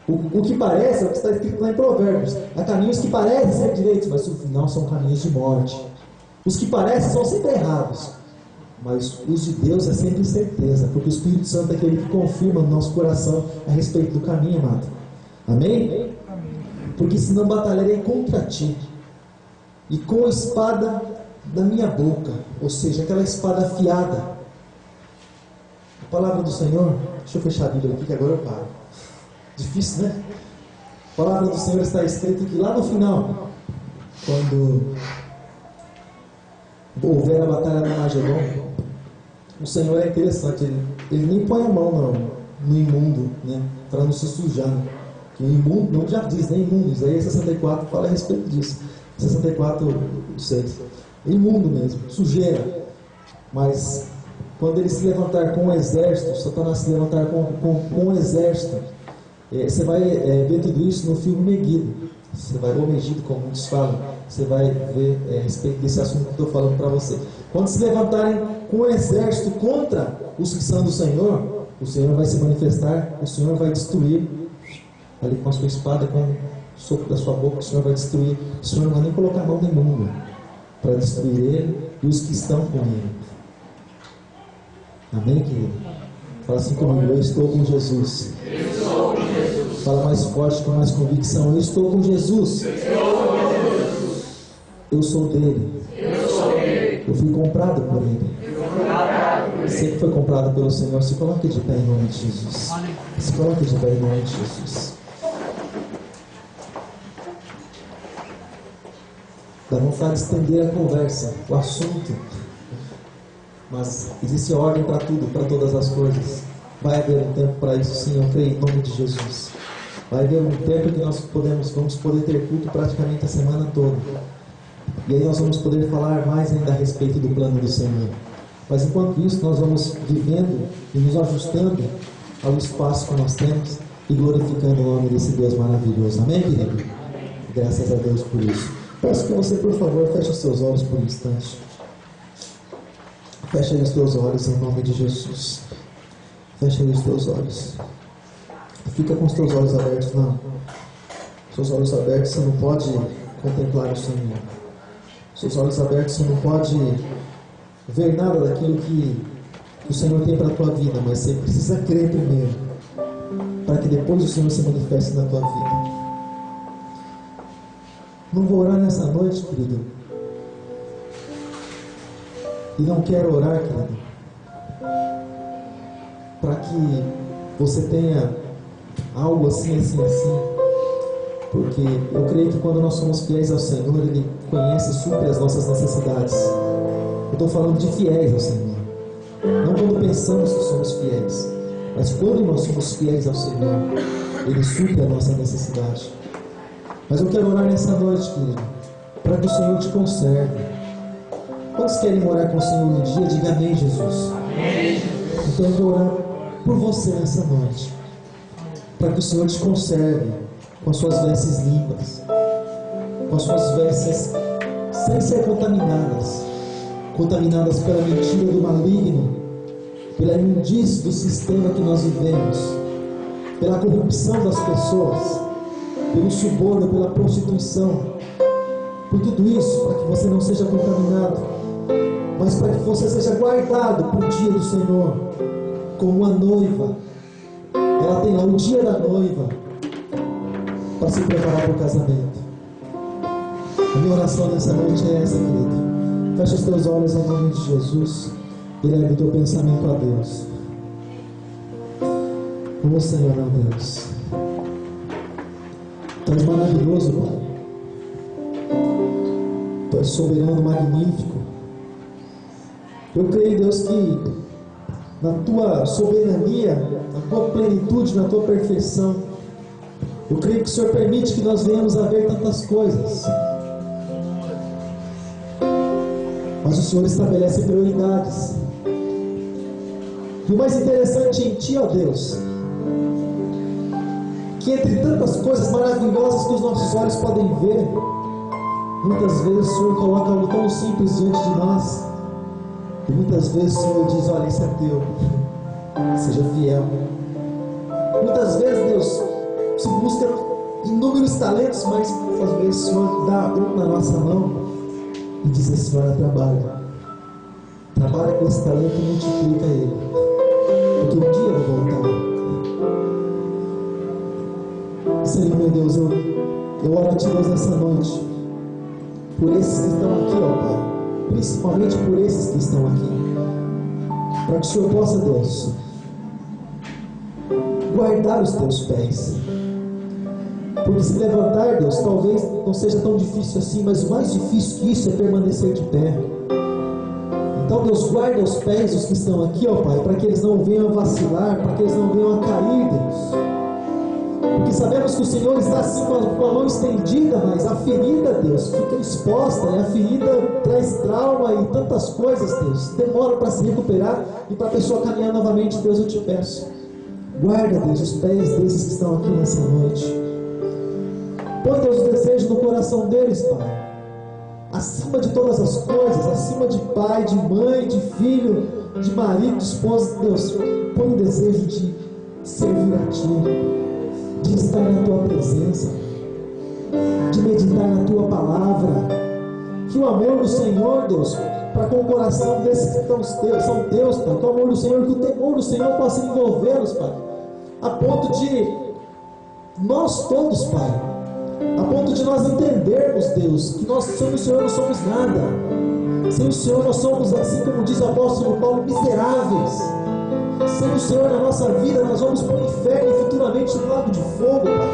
O que parece é o que está escrito lá em Provérbios. Há caminhos que parecem ser direitos, mas no final são caminhos de morte. Os que parecem são sempre errados, mas os de Deus é sempre certeza, porque o Espírito Santo é aquele que confirma no nosso coração a respeito do caminho, amado. Amém? Porque senão batalharei contra ti, e com a espada da minha boca, ou seja, aquela espada afiada. A palavra do Senhor, deixa eu fechar a Bíblia aqui que agora eu paro. Difícil, né? A palavra do Senhor está escrito que lá no final, quando houver a batalha do Armagedon, o Senhor é interessante, ele nem põe a mão no imundo, né, para não se sujar. Que o imundo, não já diz, nem imundo. Isaías 64 fala a respeito disso. 64:6. Imundo mesmo, sujeira. Mas quando ele se levantar com um exército, Satanás se levantar com um exército, você vai ver tudo isso no filme Megiddo. Você vai, ou Megiddo, como muitos falam, você vai ver a respeito desse assunto que eu estou falando para você. Quando se levantarem com um exército contra os que são do Senhor, o Senhor vai se manifestar, o Senhor vai destruir, ali com a sua espada, com o sopro da sua boca, o Senhor vai destruir. O Senhor não vai nem colocar a mão no mundo para destruir ele e os que estão com ele. Amém, querido? Fala assim comigo: eu estou com Jesus. Fala mais forte, com mais convicção: eu estou com Jesus. Eu sou dele. Eu fui comprado por ele. Você que foi comprado pelo Senhor, se coloque de pé em nome de Jesus. Se coloque de pé em nome de Jesus. Dá vontade de estender a conversa, o assunto. Mas existe ordem para tudo, para todas as coisas. Vai haver um tempo para isso, sim, eu creio em nome de Jesus. Vai haver um tempo que nós vamos poder ter culto praticamente a semana toda. E aí nós vamos poder falar mais ainda a respeito do plano do Senhor. Mas enquanto isso, nós vamos vivendo e nos ajustando ao espaço que nós temos e glorificando o nome desse Deus maravilhoso. Amém, querido? Graças a Deus por isso. Peço que você, por favor, feche os seus olhos por um instante. Fecha aí os teus olhos em nome de Jesus. Fecha aí os teus olhos. Fica com os teus olhos abertos, não. Seus olhos abertos, você não pode contemplar o Senhor. Seus olhos abertos, você não pode ver nada daquilo que o Senhor tem para a tua vida, mas você precisa crer primeiro, para que depois o Senhor se manifeste na tua vida. Não vou orar nessa noite, querido. E não quero orar, querido, para que você tenha algo assim, porque eu creio que quando nós somos fiéis ao Senhor, Ele conhece e supre as nossas necessidades. Eu estou falando de fiéis ao Senhor, não quando pensamos que somos fiéis, mas quando nós somos fiéis ao Senhor, Ele supre a nossa necessidade. Mas eu quero orar nessa noite, querido, para que o Senhor te conserve. Quantos querem morar com o Senhor um dia? Diga amém, Jesus. Amém. Então eu vou orar por você nessa noite, para que o Senhor te conserve com as suas vestes limpas, com as suas vestes sem ser contaminadas pela mentira do maligno, pela imundície do sistema que nós vivemos, pela corrupção das pessoas, pelo suborno, pela prostituição, por tudo isso, para que você não seja contaminado, mas para que você seja guardado para o dia do Senhor, como uma noiva. Ela tem lá o dia da noiva para se preparar para o casamento. A minha oração nessa noite é essa, querido. Fecha os teus olhos em nome de Jesus e leve o teu pensamento a Deus. Oh Senhor, meu Deus, Tu és maravilhoso, Pai. Tu és soberano, magnífico. Eu creio, Deus, que na Tua soberania, na Tua plenitude, na Tua perfeição, eu creio que o Senhor permite que nós venhamos a ver tantas coisas. Mas o Senhor estabelece prioridades. E o mais interessante em Ti, ó Deus, que entre tantas coisas maravilhosas que os nossos olhos podem ver, muitas vezes o Senhor coloca algo tão simples diante de nós, e muitas vezes o Senhor diz: olha, isso é teu, seja fiel. Muitas vezes, Deus, se busca inúmeros talentos, mas muitas vezes o Senhor dá um na nossa mão e diz assim: olha, trabalha com esse talento e multiplica ele, porque um dia eu vou voltar. Senhor, meu Deus, eu oro a Ti, Deus, nessa noite, por esses que estão aqui, ó Pai, principalmente por esses que estão aqui, para que o Senhor possa, Deus, guardar os Teus pés, porque se levantar, Deus, talvez não seja tão difícil assim, mas o mais difícil que isso é permanecer de pé. Então, Deus, guarda os pés dos que estão aqui, ó Pai, para que eles não venham a vacilar, para que eles não venham a cair, Deus. Porque sabemos que o Senhor está assim com a mão estendida, mas a ferida, Deus, fica exposta, e a ferida traz trauma e tantas coisas, Deus, demora para se recuperar e para a pessoa caminhar novamente. Deus, eu te peço, guarda, Deus, os pés desses que estão aqui nessa noite. Põe, Deus, o desejo no coração deles, Pai, acima de todas as coisas, acima de pai, de mãe, de filho, de marido, de esposa. Deus, põe o desejo de servir a Ti, de estar na Tua presença, de meditar na Tua palavra. Que o amor do Senhor, Deus, para com o coração desses que são Teus, Pai, que o amor do Senhor, que o temor do Senhor possa envolvê-los, Pai, a ponto de nós todos, Pai, a ponto de nós entendermos, Deus, que nós sem o Senhor não somos nada. Sem o Senhor nós somos, assim como diz o apóstolo Paulo, miseráveis. Sem o Senhor na nossa vida nós vamos para o inferno e futuramente no lago de fogo, Pai.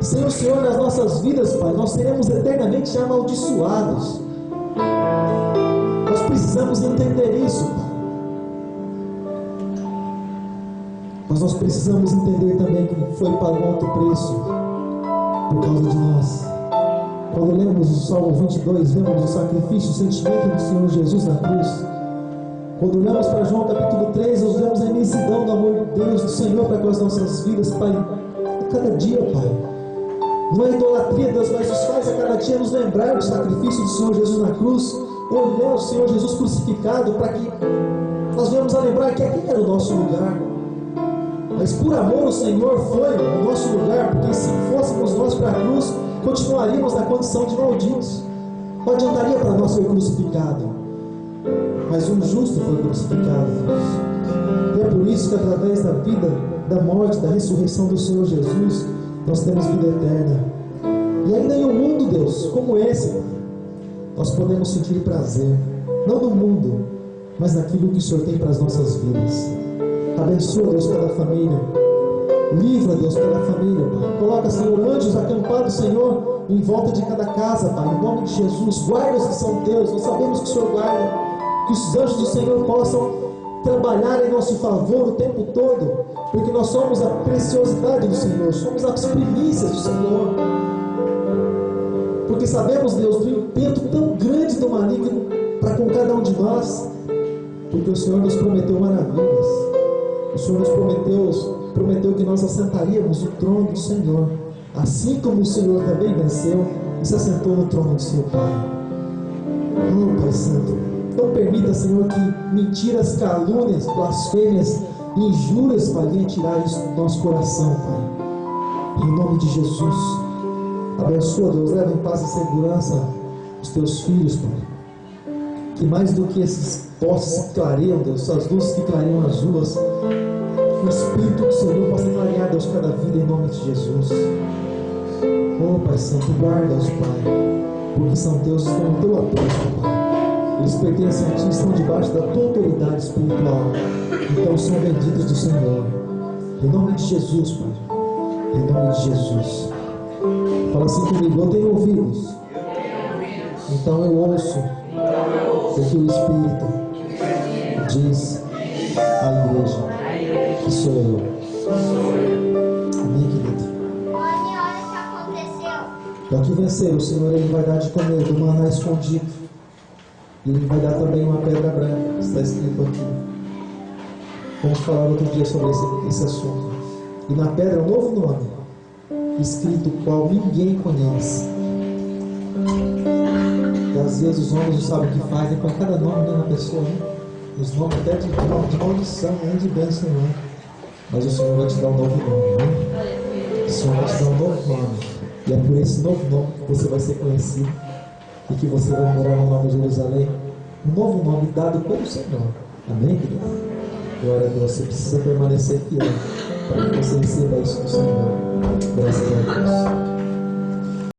Sem o Senhor nas nossas vidas, Pai, nós seremos eternamente amaldiçoados. Nós precisamos entender isso, Pai. Mas nós precisamos entender também que foi pago alto preço por causa de nós. Quando lemos o Salmo 22, vemos o sacrifício, o sentimento do Senhor Jesus na cruz. Quando olhamos para João capítulo 3, nós vemos a imensidão do amor de Deus, do Senhor para com as nossas vidas, Pai, a cada dia, Pai. Não é idolatria, Deus, mas nos faz a cada dia nos lembrar do sacrifício do Senhor Jesus na cruz, olhar o Senhor Jesus crucificado, para que nós venhamos a lembrar que aquele era o nosso lugar. Mas por amor o Senhor foi o nosso lugar, porque se fôssemos nós para a cruz, continuaríamos na condição de malditos. Não adiantaria para nós ser crucificado, mas um justo foi crucificado, Deus. E é por isso que através da vida, da morte, da ressurreição do Senhor Jesus, nós temos vida eterna. E ainda em um mundo, Deus, como esse, nós podemos sentir prazer, não no mundo, mas naquilo que o Senhor tem para as nossas vidas. Abençoa, Deus, cada família. Livra, Deus, cada família, Pai. Coloca, Senhor, anjos acampados, Senhor, em volta de cada casa, Pai, em nome de Jesus. Guarda os que são teus. Nós sabemos que o Senhor guarda. Que os anjos do Senhor possam trabalhar em nosso favor o tempo todo, porque nós somos a preciosidade do Senhor, somos as primícias do Senhor. Porque sabemos, Deus, do intento tão grande do maligno para com cada um de nós, porque o Senhor nos prometeu maravilhas. O Senhor nos prometeu que nós assentaríamos no trono do Senhor, assim como o Senhor também venceu e se assentou no trono do seu Pai. Oh, Pai Santo, não permita, Senhor, que mentiras, calúnias, blasfêmias, injúrias, Pai, venham tirar isso do nosso coração, Pai. Em nome de Jesus, abençoa, Deus, leva em paz e segurança os teus filhos, Pai. Que mais do que esses postes que clareiam, Deus, as luzes que clareiam as ruas, o Espírito do Senhor possa clarear, Deus, cada vida em nome de Jesus. Oh, Pai Santo, guarda-os, Pai, porque são teus, estão no teu aprisco, Pai. Eles pertencem a Ti, estão debaixo da Tua autoridade espiritual, então são benditos do Senhor. Em nome de Jesus, Pai. Em nome de Jesus. Fala assim comigo: eu tenho ouvidos, então eu ouço o que o Espírito diz à igreja. Que sou eu. Amém, querido? Olha o que aconteceu. Para que vencer, o Senhor, Ele vai dar de comer do maná escondido. E Ele vai dar também uma pedra branca, está escrito aqui. Vamos falar outro dia sobre esse assunto. E na pedra um novo nome, escrito o qual ninguém conhece. E às vezes os homens não sabem o que fazem com cada nome da pessoa, né? Os nomes até de maldição, nem de bênção, não. Mas o Senhor vai te dar um novo nome, né? O Senhor vai te dar um novo nome. E é por esse novo nome que você vai ser conhecido e que você vai morar no Nova Jerusalém. Um novo nome dado pelo Senhor. Amém, querido? Glória a Deus. Você precisa permanecer fiel para que você receba isso do Senhor. Graças a Deus.